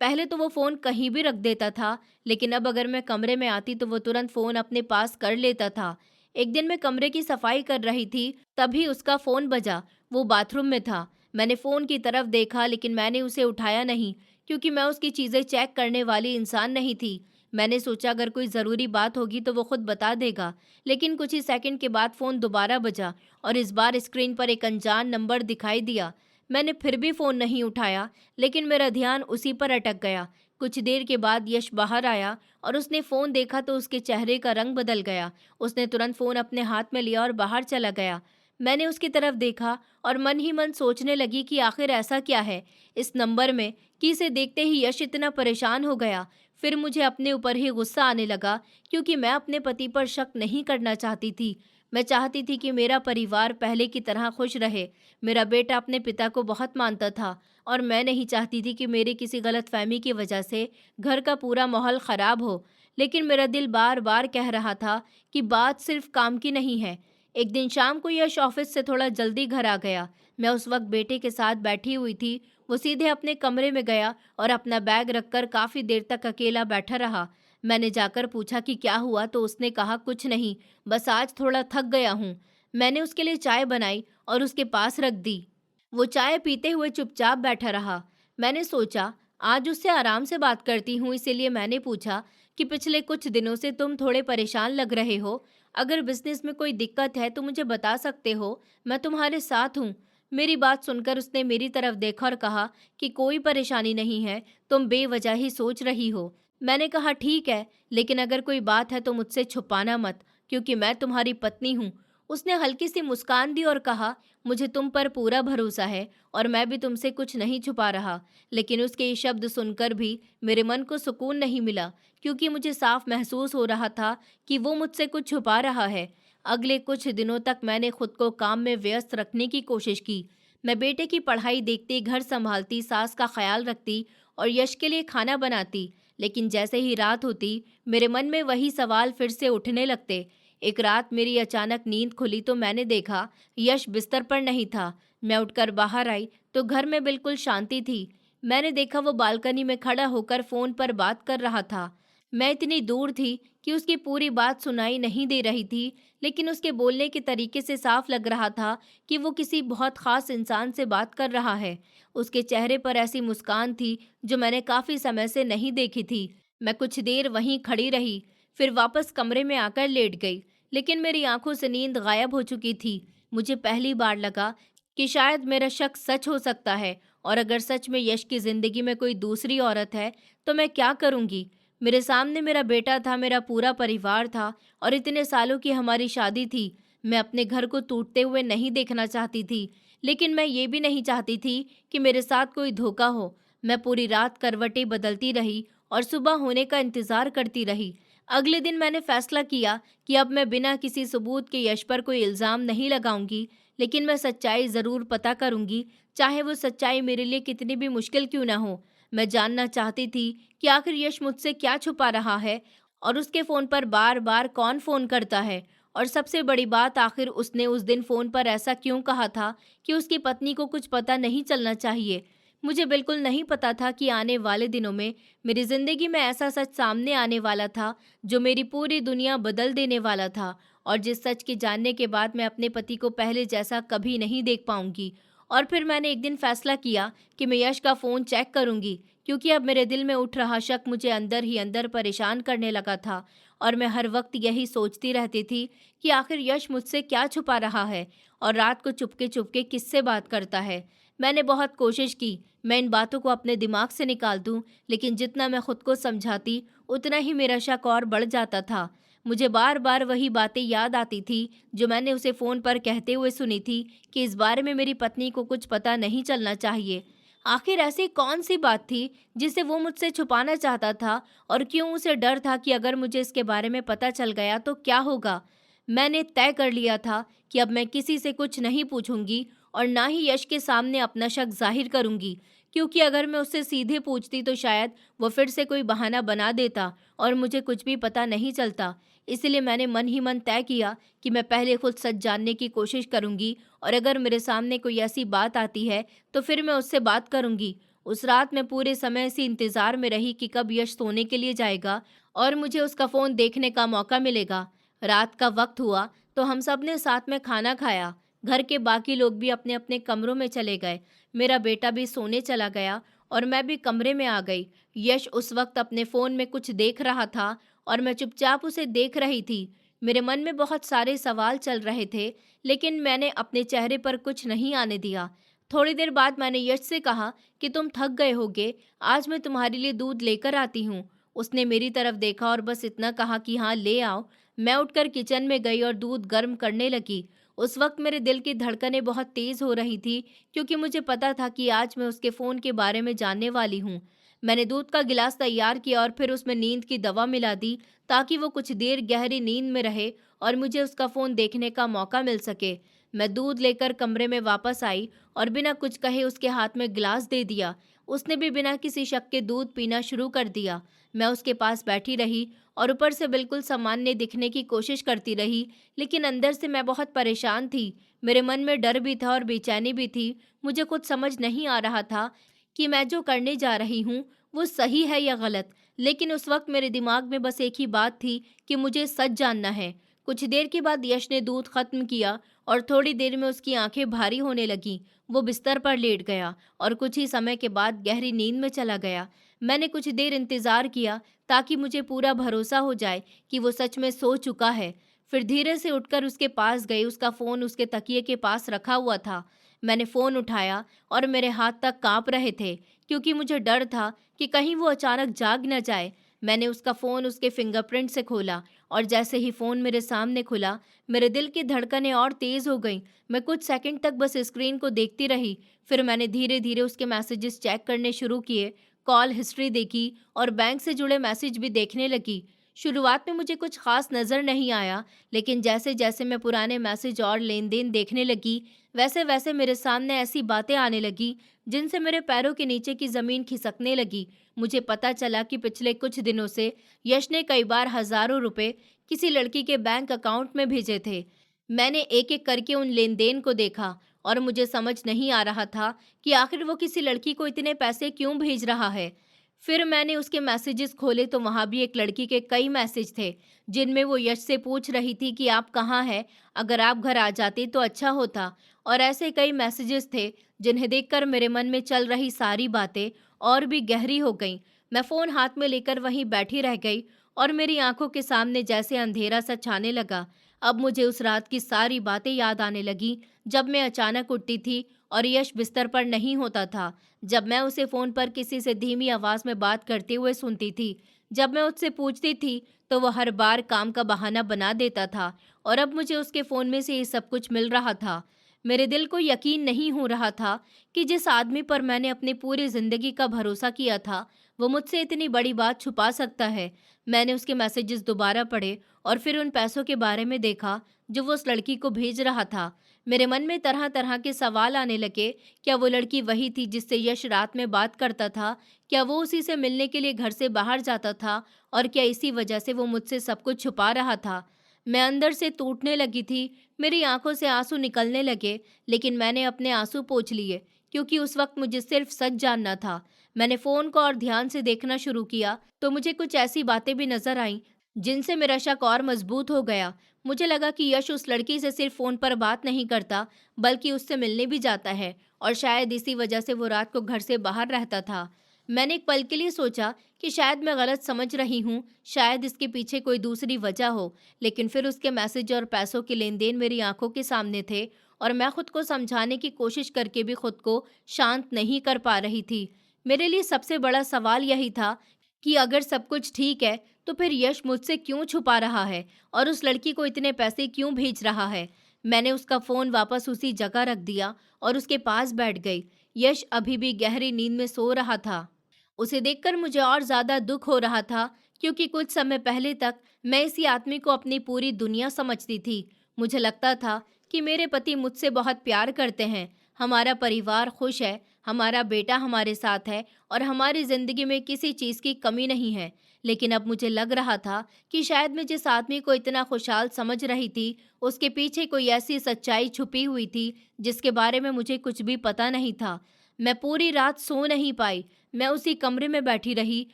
पहले तो वो फ़ोन कहीं भी रख देता था, लेकिन अब अगर मैं कमरे में आती तो वो तुरंत फ़ोन अपने पास कर लेता था। एक दिन मैं कमरे की सफाई कर रही थी, तभी उसका फ़ोन बजा। वो बाथरूम में था। मैंने फ़ोन की तरफ देखा, लेकिन मैंने उसे उठाया नहीं, क्योंकि मैं उसकी चीज़ें चेक करने वाली इंसान नहीं थी। मैंने सोचा अगर कोई ज़रूरी बात होगी तो वो खुद बता देगा। लेकिन कुछ ही सेकंड के बाद फ़ोन दोबारा बजा और इस बार स्क्रीन पर एक अनजान नंबर दिखाई दिया। मैंने फिर भी फ़ोन नहीं उठाया, लेकिन मेरा ध्यान उसी पर अटक गया। कुछ देर के बाद यश बाहर आया और उसने फ़ोन देखा तो उसके चेहरे का रंग बदल गया। उसने तुरंत फ़ोन अपने हाथ में लिया और बाहर चला गया। मैंने उसकी तरफ देखा और मन ही मन सोचने लगी कि आखिर ऐसा क्या है इस नंबर में कि इसे देखते ही यश इतना परेशान हो गया। फिर मुझे अपने ऊपर ही गुस्सा आने लगा, क्योंकि मैं अपने पति पर शक नहीं करना चाहती थी। मैं चाहती थी कि मेरा परिवार पहले की तरह खुश रहे। मेरा बेटा अपने पिता को बहुत मानता था। और मैं नहीं चाहती थी कि मेरी किसी गलतफहमी की वजह से घर का पूरा माहौल ख़राब हो। लेकिन मेरा दिल बार बार कह रहा था कि बात सिर्फ काम की नहीं है। एक दिन शाम को यश ऑफिस से थोड़ा जल्दी घर आ गया। मैं उस वक्त बेटे के साथ बैठी हुई थी। वो सीधे अपने कमरे में गया और अपना बैग रखकर काफ़ी देर तक अकेला बैठा रहा। मैंने जाकर पूछा कि क्या हुआ, तो उसने कहा, कुछ नहीं, बस आज थोड़ा थक गया हूँ। मैंने उसके लिए चाय बनाई और उसके पास रख दी। वो चाय पीते हुए चुपचाप बैठा रहा। मैंने सोचा आज उससे आराम से बात करती हूँ, इसीलिए मैंने पूछा कि पिछले कुछ दिनों से तुम थोड़े परेशान लग रहे हो। अगर बिजनेस में कोई दिक्कत है तो मुझे बता सकते हो, मैं तुम्हारे साथ हूँ। मेरी बात सुनकर उसने मेरी तरफ देखा और कहा कि कोई परेशानी नहीं है, तुम बेवजह ही सोच रही हो। मैंने कहा ठीक है, लेकिन अगर कोई बात है तो मुझसे छुपाना मत, क्योंकि मैं तुम्हारी पत्नी हूँ। उसने हल्की सी मुस्कान दी और कहा, मुझे तुम पर पूरा भरोसा है और मैं भी तुमसे कुछ नहीं छुपा रहा। लेकिन उसके ये शब्द सुनकर भी मेरे मन को सुकून नहीं मिला, क्योंकि मुझे साफ महसूस हो रहा था कि वो मुझसे कुछ छुपा रहा है। अगले कुछ दिनों तक मैंने खुद को काम में व्यस्त रखने की कोशिश की। मैं बेटे की पढ़ाई देखती, घर संभालती, सास का ख्याल रखती और यश के लिए खाना बनाती। लेकिन जैसे ही रात होती, मेरे मन में वही सवाल फिर से उठने लगते। एक रात मेरी अचानक नींद खुली तो मैंने देखा यश बिस्तर पर नहीं था। मैं उठकर बाहर आई तो घर में बिल्कुल शांति थी। मैंने देखा वो बालकनी में खड़ा होकर फोन पर बात कर रहा था। मैं इतनी दूर थी कि उसकी पूरी बात सुनाई नहीं दे रही थी, लेकिन उसके बोलने के तरीके से साफ लग रहा था कि वो किसी बहुत खास इंसान से बात कर रहा है। उसके चेहरे पर ऐसी मुस्कान थी जो मैंने काफ़ी समय से नहीं देखी थी। मैं कुछ देर वहीं खड़ी रही, फिर वापस कमरे में आकर लेट गई, लेकिन मेरी आंखों से नींद गायब हो चुकी थी। मुझे पहली बार लगा कि शायद मेरा शक सच हो सकता है, और अगर सच में यश की ज़िंदगी में कोई दूसरी औरत है तो मैं क्या करूँगी। मेरे सामने मेरा बेटा था, मेरा पूरा परिवार था और इतने सालों की हमारी शादी थी। मैं अपने घर को टूटते हुए नहीं देखना चाहती थी, लेकिन मैं ये भी नहीं चाहती थी कि मेरे साथ कोई धोखा हो। मैं पूरी रात करवटें बदलती रही और सुबह होने का इंतज़ार करती रही। अगले दिन मैंने फैसला किया कि अब मैं बिना किसी सबूत के यश पर कोई इल्ज़ाम नहीं लगाऊंगी, लेकिन मैं सच्चाई ज़रूर पता करूंगी, चाहे वो सच्चाई मेरे लिए कितनी भी मुश्किल क्यों ना हो। मैं जानना चाहती थी कि आखिर यश मुझसे क्या छुपा रहा है और उसके फ़ोन पर बार बार कौन फ़ोन करता है। और सबसे बड़ी बात, आखिर उसने उस दिन फ़ोन पर ऐसा क्यों कहा था कि उसकी पत्नी को कुछ पता नहीं चलना चाहिए। मुझे बिल्कुल नहीं पता था कि आने वाले दिनों में मेरी ज़िंदगी में ऐसा सच सामने आने वाला था जो मेरी पूरी दुनिया बदल देने वाला था, और जिस सच के जानने के बाद मैं अपने पति को पहले जैसा कभी नहीं देख पाऊंगी। और फिर मैंने एक दिन फैसला किया कि मैं यश का फ़ोन चेक करूंगी, क्योंकि अब मेरे दिल में उठ रहा शक मुझे अंदर ही अंदर परेशान करने लगा था। और मैं हर वक्त यही सोचती रहती थी कि आखिर यश मुझसे क्या छुपा रहा है और रात को चुपके चुपके किससे बात करता है। मैंने बहुत कोशिश की मैं इन बातों को अपने दिमाग से निकाल दूं, लेकिन जितना मैं खुद को समझाती उतना ही मेरा शक और बढ़ जाता था। मुझे बार बार वही बातें याद आती थी जो मैंने उसे फ़ोन पर कहते हुए सुनी थी कि इस बारे में मेरी पत्नी को कुछ पता नहीं चलना चाहिए। आखिर ऐसी कौन सी बात थी जिसे वो मुझसे छुपाना चाहता था, और क्यों उसे डर था कि अगर मुझे इसके बारे में पता चल गया तो क्या होगा। मैंने तय कर लिया था कि अब मैं किसी से कुछ नहीं पूछूंगी और ना ही यश के सामने अपना शक जाहिर करूंगी, क्योंकि अगर मैं उससे सीधे पूछती तो शायद वो फिर से कोई बहाना बना देता और मुझे कुछ भी पता नहीं चलता। इसलिए मैंने मन ही मन तय किया कि मैं पहले खुद सच जानने की कोशिश करूंगी, और अगर मेरे सामने कोई ऐसी बात आती है तो फिर मैं उससे बात करूंगी। उस रात मैं पूरे समय इसी इंतज़ार में रही कि कब यश सोने के लिए जाएगा और मुझे उसका फ़ोन देखने का मौका मिलेगा। रात का वक्त हुआ तो हम सब ने साथ में खाना खाया। घर के बाकी लोग भी अपने अपने कमरों में चले गए। मेरा बेटा भी सोने चला गया और मैं भी कमरे में आ गई। यश उस वक्त अपने फ़ोन में कुछ देख रहा था और मैं चुपचाप उसे देख रही थी। मेरे मन में बहुत सारे सवाल चल रहे थे, लेकिन मैंने अपने चेहरे पर कुछ नहीं आने दिया। थोड़ी देर बाद मैंने यश से कहा कि तुम थक गए होगे, आज मैं तुम्हारे लिए दूध लेकर आती हूँ। उसने मेरी तरफ देखा और बस इतना कहा कि हाँ ले आओ। मैं उठकर किचन में गई और दूध गर्म करने लगी। उस वक्त मेरे दिल की धड़कनें बहुत तेज़ हो रही थी, क्योंकि मुझे पता था कि आज मैं उसके फ़ोन के बारे में जानने वाली हूँ। मैंने दूध का गिलास तैयार किया और फिर उसमें नींद की दवा मिला दी, ताकि वो कुछ देर गहरी नींद में रहे और मुझे उसका फ़ोन देखने का मौका मिल सके। मैं दूध लेकर कमरे में वापस आई और बिना कुछ कहे उसके हाथ में गिलास दे दिया। उसने भी बिना किसी शक के दूध पीना शुरू कर दिया। मैं उसके पास बैठी रही और ऊपर से बिल्कुल सामान्य दिखने की कोशिश करती रही, लेकिन अंदर से मैं बहुत परेशान थी। मेरे मन में डर भी था और बेचैनी भी थी। मुझे कुछ समझ नहीं आ रहा था कि मैं जो करने जा रही हूँ वो सही है या गलत। लेकिन उस वक्त मेरे दिमाग में बस एक ही बात थी कि मुझे सच जानना है। कुछ देर के बाद यश ने दूध खत्म किया और थोड़ी देर में उसकी आंखें भारी होने लगीं। वो बिस्तर पर लेट गया और कुछ ही समय के बाद गहरी नींद में चला गया। मैंने कुछ देर इंतजार किया ताकि मुझे पूरा भरोसा हो जाए कि वो सच में सो चुका है। फिर धीरे से उठकर उसके पास गई। उसका फ़ोन उसके तकिए के पास रखा हुआ था। मैंने फ़ोन उठाया और मेरे हाथ तक काँप रहे थे, क्योंकि मुझे डर था कि कहीं वो अचानक जाग न जाए। मैंने उसका फ़ोन उसके फिंगरप्रिंट से खोला और जैसे ही फ़ोन मेरे सामने खुला, मेरे दिल की धड़कनें और तेज़ हो गईं। मैं कुछ सेकंड तक बस स्क्रीन को देखती रही। फिर मैंने धीरे-धीरे उसके मैसेजेस चेक करने शुरू किए, कॉल हिस्ट्री देखी और बैंक से जुड़े मैसेज भी देखने लगी। शुरुआत में मुझे कुछ खास नज़र नहीं आया, लेकिन जैसे-जैसे मैं पुराने मैसेज और लेन-देन देखने लगी, वैसे-वैसे मेरे सामने ऐसी बातें आने लगी जिनसे मेरे पैरों के नीचे की ज़मीन खिसकने लगी। मुझे पता चला कि पिछले कुछ दिनों से यश ने कई बार हज़ारों रुपए किसी लड़की के बैंक अकाउंट में भेजे थे। मैंने एक-एक करके उन लेन-देन को देखा और मुझे समझ नहीं आ रहा था कि आखिर वो किसी लड़की को इतने पैसे क्यों भेज रहा है। फिर मैंने उसके मैसेजेस खोले तो वहाँ भी एक लड़की के कई मैसेज थे, जिनमें वो यश से पूछ रही थी कि आप कहाँ हैं? अगर आप घर आ जाते तो अच्छा होता। और ऐसे कई मैसेजेस थे जिन्हें देखकर मेरे मन में चल रही सारी बातें और भी गहरी हो गईं। मैं फ़ोन हाथ में लेकर वहीं बैठी रह गई और मेरी आंखों के सामने जैसे अंधेरा सा छाने लगा। अब मुझे उस रात की सारी बातें याद आने लगीं, जब मैं अचानक उठती थी और यश बिस्तर पर नहीं होता था, जब मैं उसे फ़ोन पर किसी से धीमी आवाज़ में बात करते हुए सुनती थी, जब मैं उससे पूछती थी तो वह हर बार काम का बहाना बना देता था और अब मुझे उसके फ़ोन में से ये सब कुछ मिल रहा था। मेरे दिल को यकीन नहीं हो रहा था कि जिस आदमी पर मैंने अपनी पूरी ज़िंदगी का भरोसा किया था, वो मुझसे इतनी बड़ी बात छुपा सकता है। मैंने उसके मैसेजेस दोबारा पढ़े और फिर उन पैसों के बारे में देखा जो वो उस लड़की को भेज रहा था। मेरे मन में तरह-तरह के सवाल आने लगे। क्या वो लड़की वही थी जिससे यश रात में बात करता था? क्या वो उसी से मिलने के लिए घर से बाहर जाता था? और क्या इसी वजह से वो मुझसे सब कुछ छुपा रहा था? मैं अंदर से टूटने लगी थी। मेरी आंखों से आंसू निकलने लगे, लेकिन मैंने अपने आंसू पोंछ लिए, क्योंकि उस वक्त मुझे सिर्फ सच जानना था। मैंने फ़ोन को और ध्यान से देखना शुरू किया, तो मुझे कुछ ऐसी बातें भी नज़र आईं, जिनसे मेरा शक और मजबूत हो गया। मुझे लगा कि यश उस लड़की से सिर्फ फ़ोन पर बात नहीं करता, बल्कि उससे मिलने भी जाता है और शायद इसी वजह से वो रात को घर से बाहर रहता था। मैंने एक पल के लिए सोचा कि शायद मैं गलत समझ रही हूँ, शायद इसके पीछे कोई दूसरी वजह हो, लेकिन फिर उसके मैसेज और पैसों के लेन-देन मेरी आंखों के सामने थे और मैं खुद को समझाने की कोशिश करके भी खुद को शांत नहीं कर पा रही थी। मेरे लिए सबसे बड़ा सवाल यही था कि अगर सब कुछ ठीक है, तो फिर यश मुझसे क्यों छुपा रहा है और उस लड़की को इतने पैसे क्यों भेज रहा है? मैंने उसका फ़ोन वापस उसी जगह रख दिया और उसके पास बैठ गई। यश अभी भी गहरी नींद में सो रहा था। उसे देखकर मुझे और ज़्यादा दुख हो रहा था, क्योंकि कुछ समय पहले तक मैं इसी आदमी को अपनी पूरी दुनिया समझती थी। मुझे लगता था कि मेरे पति मुझसे बहुत प्यार करते हैं, हमारा परिवार खुश है, हमारा बेटा हमारे साथ है और हमारी ज़िंदगी में किसी चीज़ की कमी नहीं है। लेकिन अब मुझे लग रहा था कि शायद मैं जिस आदमी को इतना खुशहाल समझ रही थी, उसके पीछे कोई ऐसी सच्चाई छुपी हुई थी जिसके बारे में मुझे कुछ भी पता नहीं था। मैं पूरी रात सो नहीं पाई। मैं उसी कमरे में बैठी रही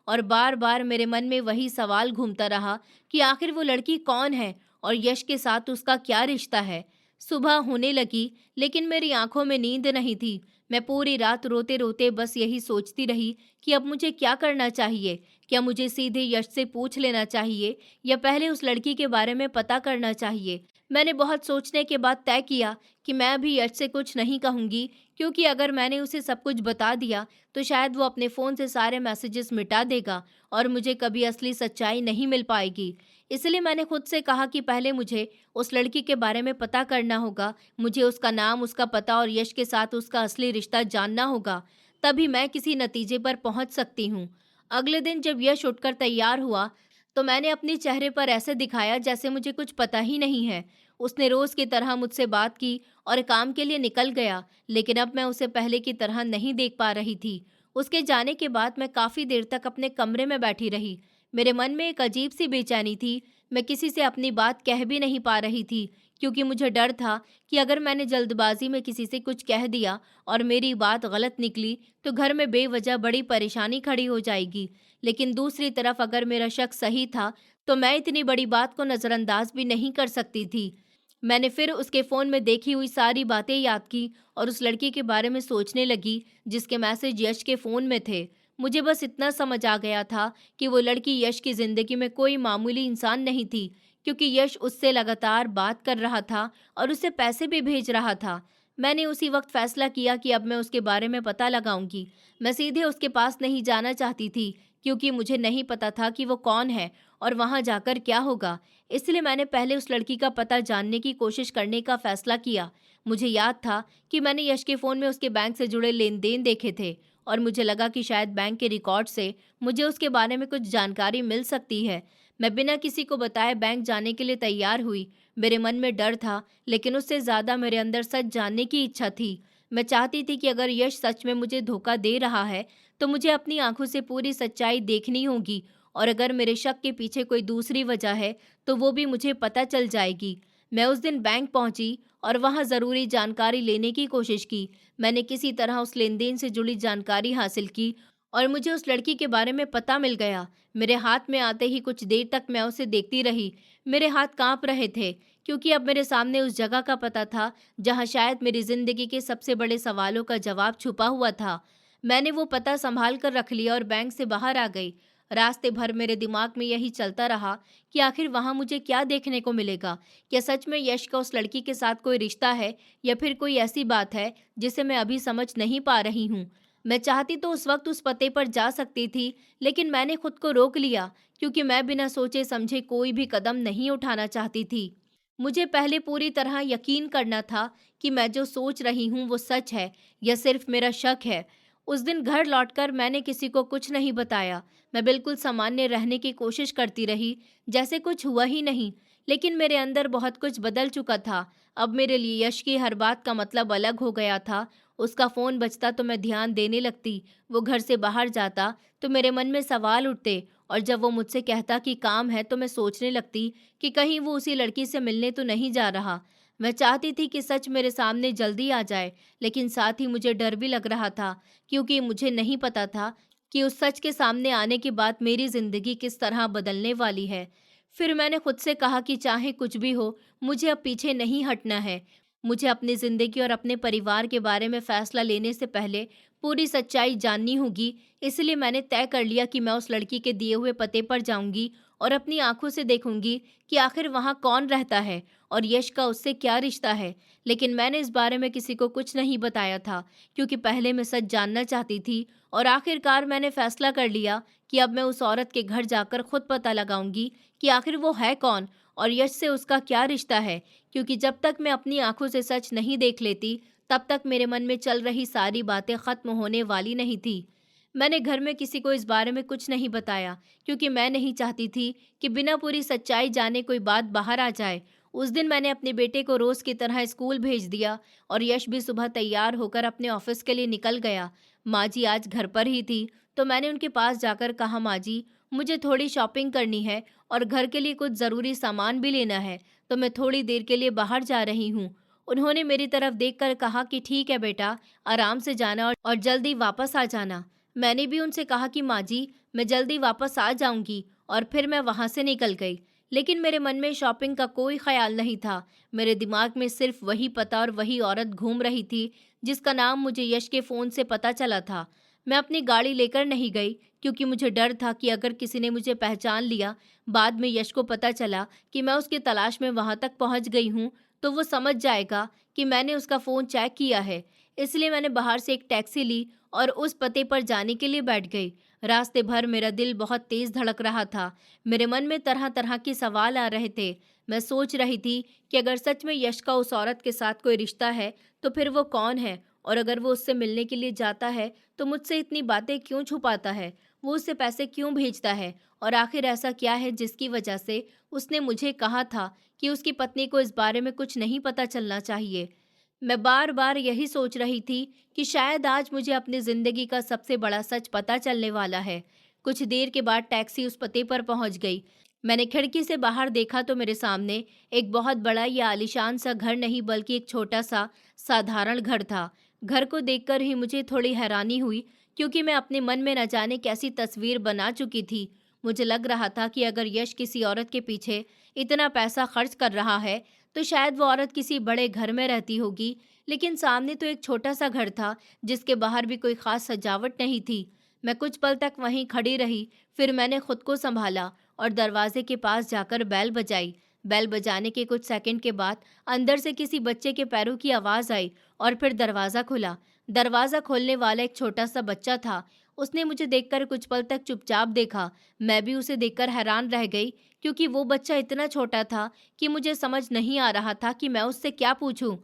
और बार-बार मेरे मन में वही सवाल घूमता रहा कि आखिर वो लड़की कौन है और यश के साथ उसका क्या रिश्ता है। सुबह होने लगी, लेकिन मेरी आंखों में नींद नहीं थी। मैं पूरी रात रोते-रोते बस यही सोचती रही कि अब मुझे क्या करना चाहिए? क्या मुझे सीधे यश से पूछ लेना चाहिए या पहले उस लड़की के बारे में पता करना चाहिए? मैंने बहुत सोचने के बाद तय किया कि मैं अभी यश से कुछ नहीं कहूँगी, क्योंकि अगर मैंने उसे सब कुछ बता दिया तो शायद वो अपने फ़ोन से सारे मैसेजेस मिटा देगा और मुझे कभी असली सच्चाई नहीं मिल पाएगी। इसलिए मैंने खुद से कहा कि पहले मुझे उस लड़की के बारे में पता करना होगा, मुझे उसका नाम, उसका पता और यश के साथ उसका असली रिश्ता जानना होगा, तभी मैं किसी नतीजे पर पहुंच सकती हूँ। अगले दिन जब यश उठकर तैयार हुआ, तो मैंने अपने चेहरे पर ऐसे दिखाया जैसे मुझे कुछ पता ही नहीं है। उसने रोज़ की तरह मुझसे बात की और काम के लिए निकल गया, लेकिन अब मैं उसे पहले की तरह नहीं देख पा रही थी। उसके जाने के बाद मैं काफ़ी देर तक अपने कमरे में बैठी रही। मेरे मन में एक अजीब-सी बेचैनी थी। मैं किसी से अपनी बात कह भी नहीं पा रही थी, क्योंकि मुझे डर था कि अगर मैंने जल्दबाज़ी में किसी से कुछ कह दिया और मेरी बात गलत निकली, तो घर में बेवजह बड़ी परेशानी खड़ी हो जाएगी। लेकिन दूसरी तरफ अगर मेरा शक सही था, तो मैं इतनी बड़ी बात को नज़रअंदाज भी नहीं कर सकती थी। मैंने फिर उसके फ़ोन में देखी हुई सारी बातें याद की और उस लड़की के बारे में सोचने लगी जिसके मैसेज यश के फ़ोन में थे। मुझे बस इतना समझ आ गया था कि वो लड़की यश की ज़िंदगी में कोई मामूली इंसान नहीं थी, क्योंकि यश उससे लगातार बात कर रहा था और उसे पैसे भी भेज रहा था। मैंने उसी वक्त फ़ैसला किया कि अब मैं उसके बारे में पता लगाऊंगी। मैं सीधे उसके पास नहीं जाना चाहती थी, क्योंकि मुझे नहीं पता था कि वो कौन है और वहाँ जाकर क्या होगा। इसलिए मैंने पहले उस लड़की का पता जानने की कोशिश करने का फैसला किया। मुझे याद था कि मैंने यश के फ़ोन में उसके बैंक से जुड़े लेन-देन देखे थे और मुझे लगा कि शायद बैंक के रिकॉर्ड से मुझे उसके बारे में कुछ जानकारी मिल सकती है। मैं बिना किसी को बताए बैंक जाने के लिए तैयार हुई। मेरे मन में डर था, लेकिन उससे ज़्यादा मेरे अंदर सच जानने की इच्छा थी। मैं चाहती थी कि अगर यश सच में मुझे धोखा दे रहा है, तो मुझे अपनी आंखों से पूरी सच्चाई देखनी होगी, और अगर मेरे शक के पीछे कोई दूसरी वजह है, तो वो भी मुझे पता चल जाएगी। मैं उस दिन बैंक पहुंची और वहां ज़रूरी जानकारी लेने की कोशिश की। मैंने किसी तरह उस लेन-देन से जुड़ी जानकारी हासिल की और मुझे उस लड़की के बारे में पता मिल गया। मेरे हाथ में आते ही कुछ देर तक मैं उसे देखती रही। मेरे हाथ कांप रहे थे, क्योंकि अब मेरे सामने उस जगह का पता था जहां शायद मेरी ज़िंदगी के सबसे बड़े सवालों का जवाब छुपा हुआ था। मैंने वो पता संभाल कर रख लिया और बैंक से बाहर आ गई। रास्ते भर मेरे दिमाग में यही चलता रहा कि आखिर वहां मुझे क्या देखने को मिलेगा। क्या सच में यश का उस लड़की के साथ कोई रिश्ता है, या फिर कोई ऐसी बात है जिसे मैं अभी समझ नहीं पा रही हूँ। मैं चाहती तो उस वक्त उस पते पर जा सकती थी, लेकिन मैंने खुद को रोक लिया, क्योंकि मैं बिना सोचे समझे कोई भी कदम नहीं उठाना चाहती थी। मुझे पहले पूरी तरह यकीन करना था कि मैं जो सोच रही हूँ वो सच है या सिर्फ मेरा शक है। उस दिन घर लौटकर मैंने किसी को कुछ नहीं बताया। मैं बिल्कुल सामान्य रहने की कोशिश करती रही, जैसे कुछ हुआ ही नहीं। लेकिन मेरे अंदर बहुत कुछ बदल चुका था। अब मेरे लिए यश की हर बात का मतलब अलग हो गया था। उसका फ़ोन बजता तो मैं ध्यान देने लगती, वो घर से बाहर जाता तो मेरे मन में सवाल उठते, और जब वो मुझसे कहता कि काम है, तो मैं सोचने लगती कि कहीं वो उसी लड़की से मिलने तो नहीं जा रहा। मैं चाहती थी कि सच मेरे सामने जल्दी आ जाए, लेकिन साथ ही मुझे डर भी लग रहा था, क्योंकि मुझे नहीं पता था कि उस सच के सामने आने के बाद मेरी ज़िंदगी किस तरह बदलने वाली है। फिर मैंने खुद से कहा कि चाहे कुछ भी हो, मुझे अब पीछे नहीं हटना है। मुझे अपनी ज़िंदगी और अपने परिवार के बारे में फ़ैसला लेने से पहले पूरी सच्चाई जाननी होगी। इसलिए मैंने तय कर लिया कि मैं उस लड़की के दिए हुए पते पर जाऊंगी और अपनी आंखों से देखूंगी कि आखिर वहां कौन रहता है और यश का उससे क्या रिश्ता है। लेकिन मैंने इस बारे में किसी को कुछ नहीं बताया था, क्योंकि पहले मैं सच जानना चाहती थी। और आखिरकार मैंने फैसला कर लिया कि अब मैं उस औरत के घर जाकर खुद पता लगाऊंगी कि आखिर वो है कौन और यश से उसका क्या रिश्ता है, क्योंकि जब तक मैं अपनी आंखों से सच नहीं देख लेती, तब तक मेरे मन में चल रही सारी बातें खत्म होने वाली नहीं थी। मैंने घर में किसी को इस बारे में कुछ नहीं बताया, क्योंकि मैं नहीं चाहती थी कि बिना पूरी सच्चाई जाने कोई बात बाहर आ जाए। उस दिन मैंने अपने बेटे को रोज की तरह स्कूल भेज दिया और यश भी सुबह तैयार होकर अपने ऑफिस के लिए निकल गया। माँ जी आज घर पर ही थी, तो मैंने उनके पास जाकर कहा, माँ जी, मुझे थोड़ी शॉपिंग करनी है और घर के लिए कुछ ज़रूरी सामान भी लेना है, तो मैं थोड़ी देर के लिए बाहर जा रही हूँ। उन्होंने मेरी तरफ देखकर कहा कि ठीक है बेटा, आराम से जाना और जल्दी वापस आ जाना। मैंने भी उनसे कहा कि माँ जी, मैं जल्दी वापस आ जाऊंगी, और फिर मैं वहाँ से निकल गई। लेकिन मेरे मन में शॉपिंग का कोई ख्याल नहीं था। मेरे दिमाग में सिर्फ वही पता और वही औरत घूम रही थी जिसका नाम मुझे यश के फ़ोन से पता चला था। मैं अपनी गाड़ी लेकर नहीं गई, क्योंकि मुझे डर था कि अगर किसी ने मुझे पहचान लिया, बाद में यश को पता चला कि मैं उसकी तलाश में वहाँ तक पहुँच गई हूँ, तो वो समझ जाएगा कि मैंने उसका फ़ोन चेक किया है। इसलिए मैंने बाहर से एक टैक्सी ली और उस पते पर जाने के लिए बैठ गई। रास्ते भर मेरा दिल बहुत तेज़ धड़क रहा था। मेरे मन में तरह तरह के सवाल आ रहे थे। मैं सोच रही थी कि अगर सच में यश का उस औरत के साथ कोई रिश्ता है, तो फिर वो कौन है, और अगर वो उससे मिलने के लिए जाता है, तो मुझसे इतनी बातें क्यों छुपाता है। वो उससे पैसे क्यों भेजता है और आखिर ऐसा क्या है जिसकी वजह से उसने मुझे कहा था कि उसकी पत्नी को इस बारे में कुछ नहीं पता चलना चाहिए। मैं बार बार यही सोच रही थी कि शायद आज मुझे अपनी जिंदगी का सबसे बड़ा सच पता चलने वाला है। कुछ देर के बाद टैक्सी उस पते पर पहुंच गई। मैंने खिड़की से बाहर देखा तो मेरे सामने एक बहुत बड़ा या आलीशान सा घर नहीं बल्कि एक छोटा सा साधारण घर था। घर को देखकर ही मुझे थोड़ी हैरानी हुई, क्योंकि मैं अपने मन में न जाने कैसी तस्वीर बना चुकी थी। मुझे लग रहा था कि अगर यश किसी औरत के पीछे इतना पैसा खर्च कर रहा है तो शायद वो औरत किसी बड़े घर में रहती होगी, लेकिन सामने तो एक छोटा सा घर था जिसके बाहर भी कोई खास सजावट नहीं थी। मैं कुछ पल तक वहीं खड़ी रही, फिर मैंने खुद को संभाला और दरवाजे के पास जाकर बेल बजाई। बेल बजाने के कुछ सेकंड के बाद अंदर से किसी बच्चे के पैरों की आवाज़ आई और फिर दरवाज़ा खुला। दरवाज़ा खोलने वाला एक छोटा सा बच्चा था। उसने मुझे देखकर कुछ पल तक चुपचाप देखा। मैं भी उसे देखकर हैरान रह गई, क्योंकि वो बच्चा इतना छोटा था कि मुझे समझ नहीं आ रहा था कि मैं उससे क्या पूछूं।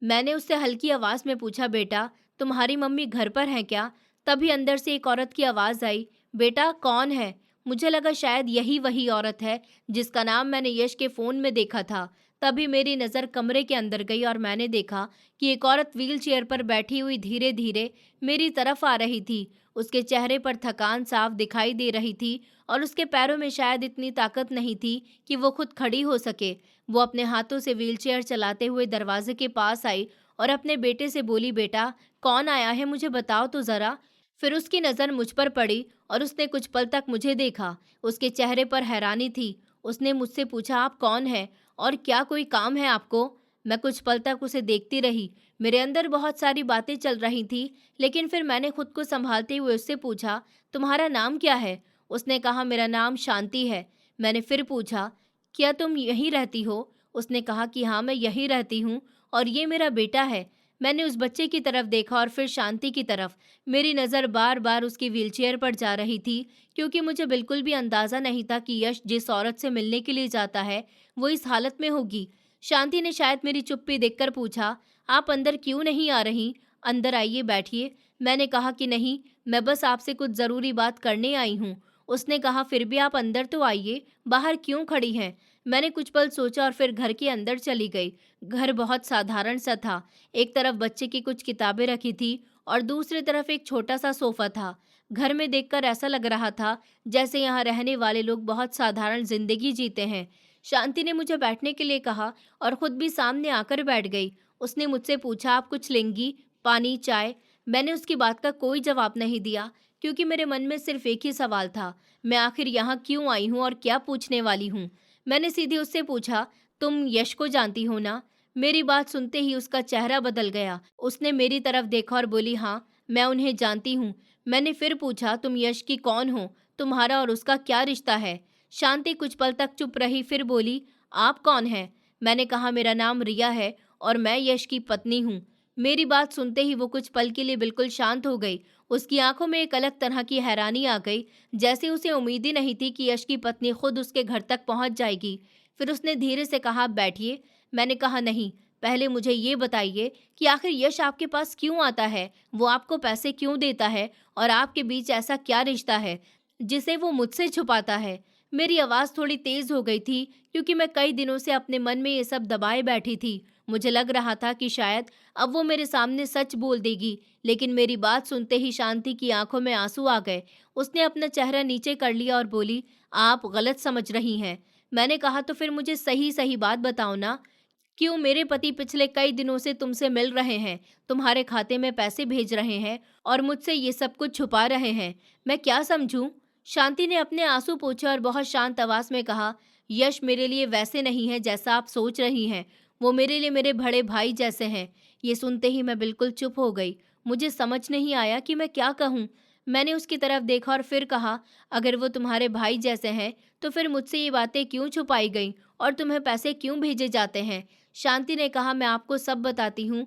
मैंने उससे हल्की आवाज़ में पूछा, बेटा, तुम्हारी मम्मी घर पर हैं क्या? तभी अंदर से एक औरत की आवाज़ आई, बेटा कौन है? मुझे लगा शायद यही वही औरत है जिसका नाम मैंने यश के फ़ोन में देखा था। तभी मेरी नज़र कमरे के अंदर गई और मैंने देखा कि एक औरत व्हील चेयर पर बैठी हुई धीरे धीरे मेरी तरफ आ रही थी। उसके चेहरे पर थकान साफ दिखाई दे रही थी और उसके पैरों में शायद इतनी ताकत नहीं थी कि वो खुद खड़ी हो सके। वो अपने हाथों से व्हीलचेयर चलाते हुए दरवाजे के पास आई और अपने बेटे से बोली, बेटा कौन आया है, मुझे बताओ तो ज़रा। फिर उसकी नज़र मुझ पर पड़ी और उसने कुछ पल तक मुझे देखा। उसके चेहरे पर हैरानी थी। उसने मुझसे पूछा, आप कौन हैं और क्या कोई काम है आपको? मैं कुछ पल तक उसे देखती रही। मेरे अंदर बहुत सारी बातें चल रही थी, लेकिन फिर मैंने खुद को संभालते हुए उससे पूछा, तुम्हारा नाम क्या है? उसने कहा, मेरा नाम शांति है। मैंने फिर पूछा, क्या तुम यहीं रहती हो? उसने कहा कि हाँ, मैं यहीं रहती हूँ और ये मेरा बेटा है। मैंने उस बच्चे की तरफ देखा और फिर शांति की तरफ। मेरी नज़र बार बार उसकी व्हीलचेयर पर जा रही थी, क्योंकि मुझे बिल्कुल भी अंदाज़ा नहीं था कि यश जिस औरत से मिलने के लिए जाता है वो इस हालत में होगी। शांति ने शायद मेरी चुप्पी देखकर पूछा, आप अंदर क्यों नहीं आ रही? अंदर आइए, बैठिए। मैंने कहा कि नहीं, मैं बस आपसे कुछ ज़रूरी बात करने आई हूँ। उसने कहा, फिर भी आप अंदर तो आइए, बाहर क्यों खड़ी हैं? मैंने कुछ पल सोचा और फिर घर के अंदर चली गई। घर बहुत साधारण सा था। एक तरफ बच्चे की कुछ किताबें रखी थी और दूसरी तरफ एक छोटा सा सोफा था। घर में देखकर ऐसा लग रहा था जैसे यहाँ रहने वाले लोग बहुत साधारण जिंदगी जीते हैं। शांति ने मुझे बैठने के लिए कहा और खुद भी सामने आकर बैठ गई। उसने मुझसे पूछा, आप कुछ लेंगी? पानी, चाय? मैंने उसकी बात का कोई जवाब नहीं दिया, क्योंकि मेरे मन में सिर्फ एक ही सवाल था, मैं आखिर यहाँ क्यों आई हूँ और क्या पूछने वाली हूँ। मैंने सीधे उससे पूछा, तुम यश को जानती हो ना? मेरी बात सुनते ही उसका चेहरा बदल गया। उसने मेरी तरफ देखा और बोली, हाँ, मैं उन्हें जानती हूँ। मैंने फिर पूछा, तुम यश की कौन हो? तुम्हारा और उसका क्या रिश्ता है? शांति कुछ पल तक चुप रही, फिर बोली, आप कौन हैं? मैंने कहा, मेरा नाम रिया है और मैं यश की पत्नी हूँ। मेरी बात सुनते ही वो कुछ पल के लिए बिल्कुल शांत हो गई। उसकी आंखों में एक अलग तरह की हैरानी आ गई, जैसे उसे उम्मीद ही नहीं थी कि यश की पत्नी खुद उसके घर तक पहुंच जाएगी। फिर उसने धीरे से कहा, बैठिए। मैंने कहा, नहीं, पहले मुझे ये बताइए कि आखिर यश आपके पास क्यों आता है? वो आपको पैसे क्यों देता है और आपके बीच ऐसा क्या रिश्ता है जिसे वो मुझसे छुपाता है? मेरी आवाज़ थोड़ी तेज़ हो गई थी, क्योंकि मैं कई दिनों से अपने मन में ये सब दबाए बैठी थी। मुझे लग रहा था कि शायद अब वो मेरे सामने सच बोल देगी, लेकिन मेरी बात सुनते ही शांति की आंखों में आंसू आ गए। उसने अपना चेहरा नीचे कर लिया और बोली, आप गलत समझ रही हैं। मैंने कहा, तो फिर मुझे सही सही बात बताओ ना। क्यों मेरे पति पिछले कई दिनों से तुमसे मिल रहे हैं, तुम्हारे खाते में पैसे भेज रहे हैं और मुझसे ये सब कुछ छुपा रहे हैं? मैं क्या समझूं? शांति ने अपने आंसू पोंछे और बहुत शांत आवाज में कहा, यश मेरे लिए वैसे नहीं है जैसा आप सोच रही हैं। वो मेरे लिए मेरे बड़े भाई जैसे हैं। ये सुनते ही मैं बिल्कुल चुप हो गई। मुझे समझ नहीं आया कि मैं क्या कहूँ। मैंने उसकी तरफ देखा और फिर कहा, अगर वो तुम्हारे भाई जैसे हैं तो फिर मुझसे ये बातें क्यों छुपाई गई और तुम्हें पैसे क्यों भेजे जाते हैं? शांति ने कहा, मैं आपको सब बताती हूँ,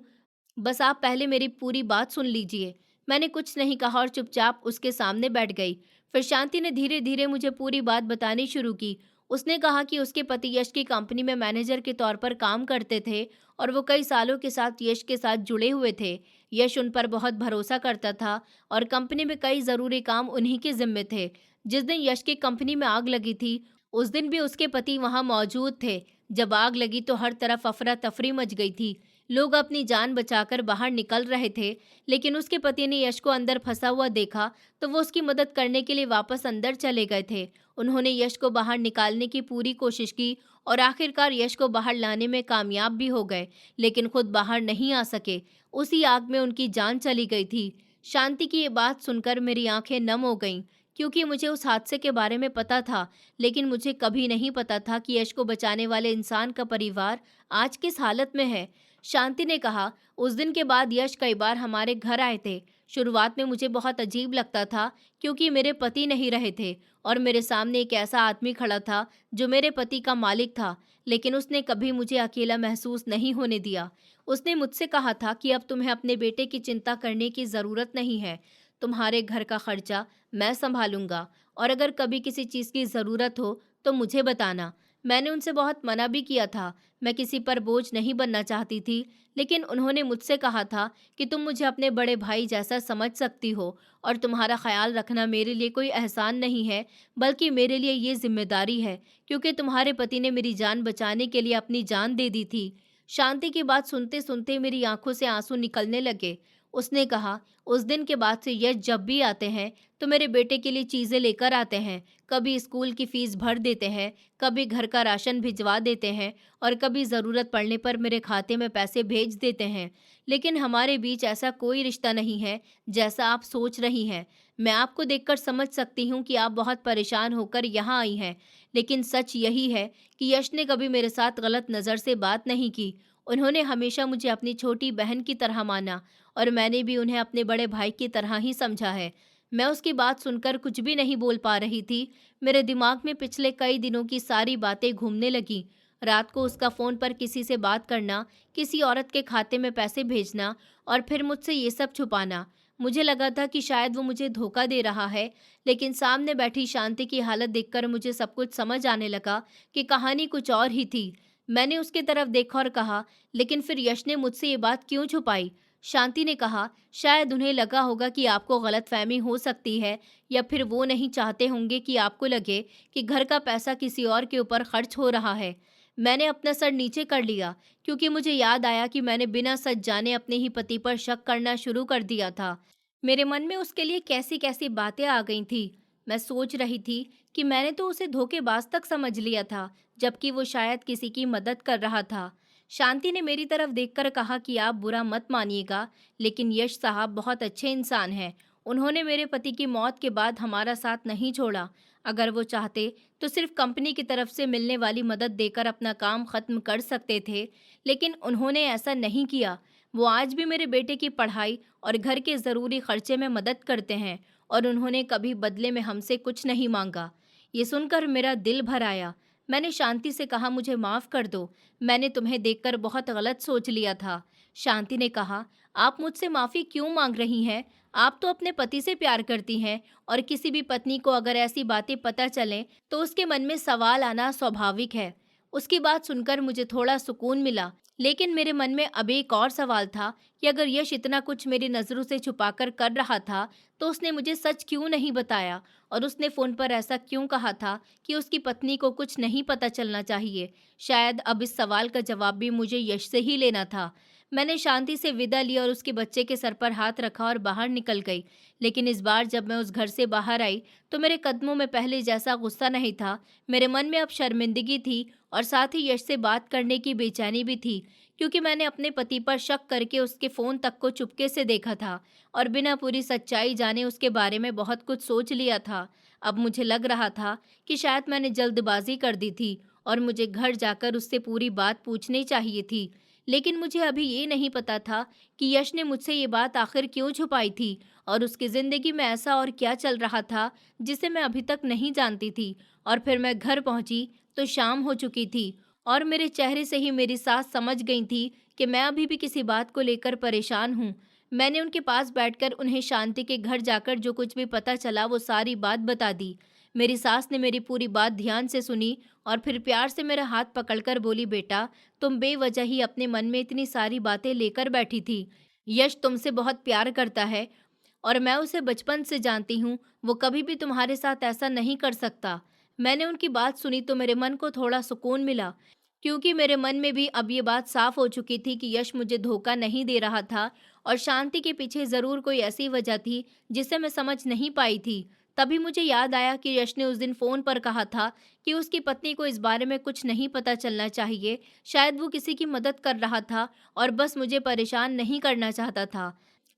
बस आप पहले मेरी पूरी बात सुन लीजिए। मैंने कुछ नहीं कहा और चुपचाप उसके सामने बैठ गई। फिर शांति ने धीरे धीरे मुझे पूरी बात बतानी शुरू की। उसने कहा कि उसके पति यश की कंपनी में मैनेजर के तौर पर काम करते थे और वो कई सालों के साथ यश के साथ जुड़े हुए थे। यश उन पर बहुत भरोसा करता था और कंपनी में कई ज़रूरी काम उन्हीं के ज़िम्मे थे। जिस दिन यश की कंपनी में आग लगी थी, उस दिन भी उसके पति वहाँ मौजूद थे। जब आग लगी तो हर तरफ अफरा-तफरी मच गई थी। लोग अपनी जान बचाकर बाहर निकल रहे थे, लेकिन उसके पति ने यश को अंदर फंसा हुआ देखा, तो वो उसकी मदद करने के लिए वापस अंदर चले गए थे। उन्होंने यश को बाहर निकालने की पूरी कोशिश की और आखिरकार यश को बाहर लाने में कामयाब भी हो गए, लेकिन खुद बाहर नहीं आ सके। उसी आग में उनकी जान चली गई थी। शांति की ये बात सुनकर मेरी आंखें नम हो गईं, क्योंकि मुझे उस हादसे के बारे में पता था, लेकिन मुझे कभी नहीं पता था कि यश को बचाने वाले इंसान का परिवार आज किस हालत में है। शांति ने कहा, उस दिन के बाद यश कई बार हमारे घर आए थे। शुरुआत में मुझे बहुत अजीब लगता था, क्योंकि मेरे पति नहीं रहे थे और मेरे सामने एक ऐसा आदमी खड़ा था जो मेरे पति का मालिक था, लेकिन उसने कभी मुझे अकेला महसूस नहीं होने दिया। उसने मुझसे कहा था कि अब तुम्हें अपने बेटे की चिंता करने की ज़रूरत नहीं है। तुम्हारे घर का खर्चा मैं संभालूंगा और अगर कभी किसी चीज़ की ज़रूरत हो तो मुझे बताना। मैंने उनसे बहुत मना भी किया था। मैं किसी पर बोझ नहीं बनना चाहती थी, लेकिन उन्होंने मुझसे कहा था कि तुम मुझे अपने बड़े भाई जैसा समझ सकती हो और तुम्हारा ख्याल रखना मेरे लिए कोई एहसान नहीं है, बल्कि मेरे लिए ये जिम्मेदारी है, क्योंकि तुम्हारे पति ने मेरी जान बचाने के लिए अपनी जान दे दी थी। शांति की बात सुनते सुनते मेरी आंखों से आंसू निकलने लगे। उसने कहा, उस दिन के बाद से यश जब भी आते हैं तो मेरे बेटे के लिए चीज़ें लेकर आते हैं। कभी स्कूल की फीस भर देते हैं, कभी घर का राशन भिजवा देते हैं और कभी ज़रूरत पड़ने पर मेरे खाते में पैसे भेज देते हैं। लेकिन हमारे बीच ऐसा कोई रिश्ता नहीं है जैसा आप सोच रही हैं। मैं आपको देखकर समझ सकती हूँ कि आप बहुत परेशान होकर यहाँ आई हैं, लेकिन सच यही है कि यश ने कभी मेरे साथ गलत नज़र से बात नहीं की। उन्होंने हमेशा मुझे अपनी छोटी बहन की तरह माना और मैंने भी उन्हें अपने बड़े भाई की तरह ही समझा है। मैं उसकी बात सुनकर कुछ भी नहीं बोल पा रही थी। मेरे दिमाग में पिछले कई दिनों की सारी बातें घूमने लगीं। रात को उसका फ़ोन पर किसी से बात करना, किसी औरत के खाते में पैसे भेजना और फिर मुझसे ये सब छुपाना। मुझे लगा था कि शायद वो मुझे धोखा दे रहा है, लेकिन सामने बैठी शांति की हालत देखकर मुझे सब कुछ समझ आने लगा कि कहानी कुछ और ही थी। मैंने उसकी तरफ देखा और कहा, लेकिन फिर यश ने मुझसे ये बात क्यों छुपाई? शांति ने कहा, शायद उन्हें लगा होगा कि आपको गलतफहमी हो सकती है, या फिर वो नहीं चाहते होंगे कि आपको लगे कि घर का पैसा किसी और के ऊपर खर्च हो रहा है। मैंने अपना सर नीचे कर लिया, क्योंकि मुझे याद आया कि मैंने बिना सच जाने अपने ही पति पर शक करना शुरू कर दिया था। मेरे मन में उसके लिए कैसी कैसी बातें आ गई थी। मैं सोच रही थी कि मैंने तो उसे धोखेबाज तक समझ लिया था, जबकि वो शायद किसी की मदद कर रहा था। शांति ने मेरी तरफ देखकर कहा कि आप बुरा मत मानिएगा, लेकिन यश साहब बहुत अच्छे इंसान हैं। उन्होंने मेरे पति की मौत के बाद हमारा साथ नहीं छोड़ा। अगर वो चाहते तो सिर्फ कंपनी की तरफ से मिलने वाली मदद देकर अपना काम खत्म कर सकते थे, लेकिन उन्होंने ऐसा नहीं किया। वो आज भी मेरे बेटे की पढ़ाई और घर के ज़रूरी खर्चे में मदद करते हैं और उन्होंने कभी बदले में हमसे कुछ नहीं मांगा। ये सुनकर मेरा दिल भर आया। मैंने शांति से कहा, मुझे माफ़ कर दो, मैंने तुम्हें देखकर बहुत गलत सोच लिया था। शांति ने कहा, आप मुझसे माफ़ी क्यों मांग रही हैं? आप तो अपने पति से प्यार करती हैं और किसी भी पत्नी को अगर ऐसी बातें पता चलें तो उसके मन में सवाल आना स्वाभाविक है। उसकी बात सुनकर मुझे थोड़ा सुकून मिला, लेकिन मेरे मन में अब एक और सवाल था कि अगर यश इतना कुछ मेरी नज़रों से छुपाकर कर रहा था, तो उसने मुझे सच क्यों नहीं बताया और उसने फ़ोन पर ऐसा क्यों कहा था कि उसकी पत्नी को कुछ नहीं पता चलना चाहिए। शायद अब इस सवाल का जवाब भी मुझे यश से ही लेना था। मैंने शांति से विदा ली और उसके बच्चे के सर पर हाथ रखा और बाहर निकल गई। लेकिन इस बार जब मैं उस घर से बाहर आई तो मेरे कदमों में पहले जैसा गुस्सा नहीं था। मेरे मन में अब शर्मिंदगी थी और साथ ही यश से बात करने की बेचैनी भी थी, क्योंकि मैंने अपने पति पर शक करके उसके फ़ोन तक को चुपके से देखा था और बिना पूरी सच्चाई जाने उसके बारे में बहुत कुछ सोच लिया था। अब मुझे लग रहा था कि शायद मैंने जल्दबाजी कर दी थी और मुझे घर जाकर उससे पूरी बात पूछनी चाहिए थी। लेकिन मुझे अभी ये नहीं पता था कि यश ने मुझसे ये बात आखिर क्यों छुपाई थी और उसकी ज़िंदगी में ऐसा और क्या चल रहा था जिसे मैं अभी तक नहीं जानती थी। और फिर मैं घर पहुंची तो शाम हो चुकी थी और मेरे चेहरे से ही मेरी सास समझ गई थी कि मैं अभी भी किसी बात को लेकर परेशान हूँ। मैंने उनके पास बैठकर उन्हें शांति के घर जाकर जो कुछ भी पता चला वो सारी बात बता दी। मेरी सास ने मेरी पूरी बात ध्यान से सुनी और फिर प्यार से मेरा हाथ पकड़कर बोली, बेटा, तुम बेवजह ही अपने मन में इतनी सारी बातें लेकर बैठी थी। यश तुमसे बहुत प्यार करता है और मैं उसे बचपन से जानती हूँ, वो कभी भी तुम्हारे साथ ऐसा नहीं कर सकता। मैंने उनकी बात सुनी तो मेरे मन को थोड़ा सुकून मिला, क्योंकि मेरे मन में भी अब ये बात साफ हो चुकी थी कि यश मुझे धोखा नहीं दे रहा था और शांति के पीछे ज़रूर कोई ऐसी वजह थी जिसे मैं समझ नहीं पाई थी। तभी मुझे याद आया कि यश ने उस दिन फ़ोन पर कहा था कि उसकी पत्नी को इस बारे में कुछ नहीं पता चलना चाहिए। शायद वो किसी की मदद कर रहा था और बस मुझे परेशान नहीं करना चाहता था।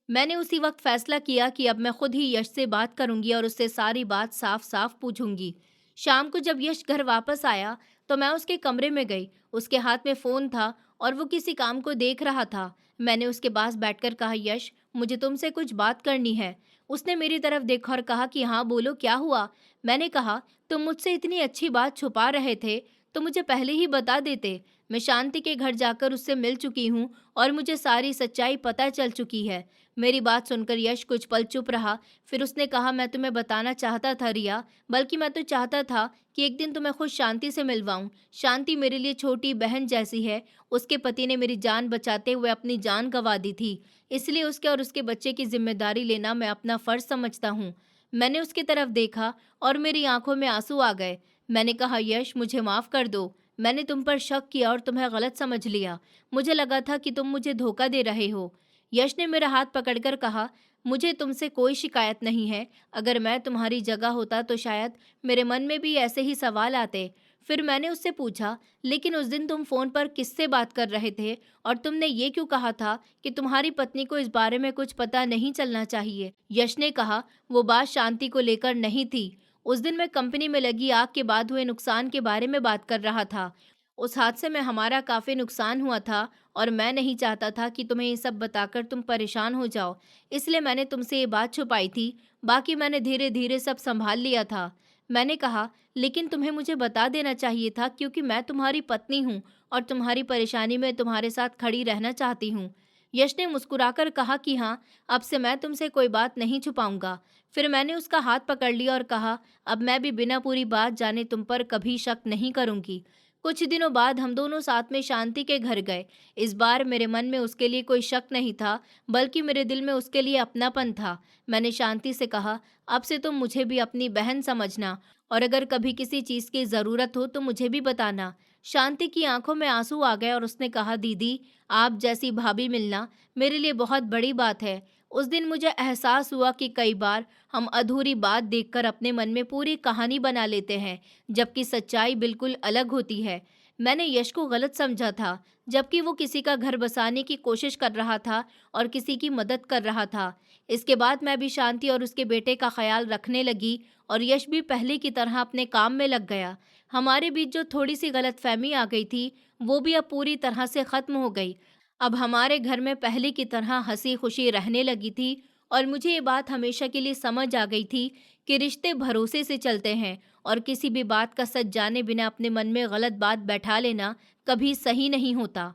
मैंने उसी वक्त फैसला किया कि अब मैं खुद ही यश से बात करूंगी और उससे सारी बात साफ साफ पूछूंगी। शाम को जब यश घर वापस आया तो मैं उसके कमरे में गई। उसके हाथ में फ़ोन था और वो किसी काम को देख रहा था। मैंने उसके पास बैठकर कहा, यश, मुझे तुमसे कुछ बात करनी है। उसने मेरी तरफ देखा और कहा कि हाँ बोलो, क्या हुआ। मैंने कहा, तुम मुझसे इतनी अच्छी बात छुपा रहे थे तो मुझे पहले ही बता देते। मैं शांति के घर जाकर उससे मिल चुकी हूँ और मुझे सारी सच्चाई पता चल चुकी है। मेरी बात सुनकर यश कुछ पल चुप रहा। फिर उसने कहा, मैं तुम्हें बताना चाहता था रिया, बल्कि मैं तो चाहता था कि एक दिन तुम्हें खुद शांति से मिलवाऊं। शांति मेरे लिए छोटी बहन जैसी है। उसके पति ने मेरी जान बचाते हुए अपनी जान गंवा दी थी, इसलिए उसके और उसके बच्चे की जिम्मेदारी लेना मैं अपना फर्ज समझता हूँ। मैंने उसकी तरफ देखा और मेरी आंखों में आंसू आ गए। मैंने कहा, यश, मुझे माफ़ कर दो। मैंने तुम पर शक किया और तुम्हें गलत समझ लिया। मुझे लगा था कि तुम मुझे धोखा दे रहे हो। यश ने मेरा हाथ पकड़कर कहा, मुझे तुमसे कोई शिकायत नहीं है। अगर मैं तुम्हारी जगह होता तो शायद मेरे मन में भी ऐसे ही सवाल आते। फिर मैंने उससे पूछा, लेकिन उस दिन तुम फ़ोन पर किससे बात कर रहे थे और तुमने ये क्यों कहा था कि तुम्हारी पत्नी को इस बारे में कुछ पता नहीं चलना चाहिए। यश ने कहा, वो बात शांति को लेकर नहीं थी। उस दिन मैं कंपनी में लगी आग के बाद हुए नुकसान के बारे में बात कर रहा था। उस हादसे में हमारा काफ़ी नुकसान हुआ था और मैं नहीं चाहता था कि तुम्हें ये सब बताकर तुम परेशान हो जाओ, इसलिए मैंने तुमसे ये बात छुपाई थी। बाकी मैंने धीरे धीरे सब संभाल लिया था। मैंने कहा, लेकिन तुम्हें मुझे बता देना चाहिए था, क्योंकि मैं तुम्हारी पत्नी हूँ और तुम्हारी परेशानी में तुम्हारे साथ खड़ी रहना चाहती हूँ। यश ने मुस्कुराकर कहा कि हाँ, अब से मैं तुमसे कोई बात नहीं छुपाऊंगा। फिर मैंने उसका हाथ पकड़ लिया और कहा, अब मैं भी बिना पूरी बात जाने तुम पर कभी शक नहीं करूंगी। कुछ दिनों बाद हम दोनों साथ में शांति के घर गए। इस बार मेरे मन में उसके लिए कोई शक नहीं था, बल्कि मेरे दिल में उसके लिए अपनापन था। मैंने शांति से कहा, अब से तुम मुझे भी अपनी बहन समझना और अगर कभी किसी चीज़ की ज़रूरत हो तो मुझे भी बताना। शांति की आंखों में आंसू आ गए और उसने कहा, दीदी, आप जैसी भाभी मिलना मेरे लिए बहुत बड़ी बात है। उस दिन मुझे एहसास हुआ कि कई बार हम अधूरी बात देखकर अपने मन में पूरी कहानी बना लेते हैं, जबकि सच्चाई बिल्कुल अलग होती है। मैंने यश को गलत समझा था, जबकि वो किसी का घर बसाने की कोशिश कर रहा था और किसी की मदद कर रहा था। इसके बाद मैं भी शांति और उसके बेटे का ख्याल रखने लगी और यश भी पहले की तरह अपने काम में लग गया। हमारे बीच जो थोड़ी सी गलतफहमी आ गई थी, वो भी अब पूरी तरह से ख़त्म हो गई। अब हमारे घर में पहले की तरह हंसी खुशी रहने लगी थी और मुझे ये बात हमेशा के लिए समझ आ गई थी कि रिश्ते भरोसे से चलते हैं और किसी भी बात का सच जाने बिना अपने मन में गलत बात बैठा लेना कभी सही नहीं होता।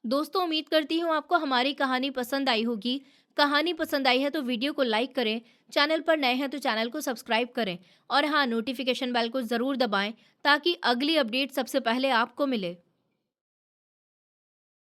दोस्तों, उम्मीद करती हूँ आपको हमारी कहानी पसंद आई होगी। कहानी पसंद आई है तो वीडियो को लाइक करें, चैनल पर नए हैं तो चैनल को सब्सक्राइब करें और हाँ, नोटिफिकेशन बेल को ज़रूर दबाएं ताकि अगली अपडेट सबसे पहले आपको मिले।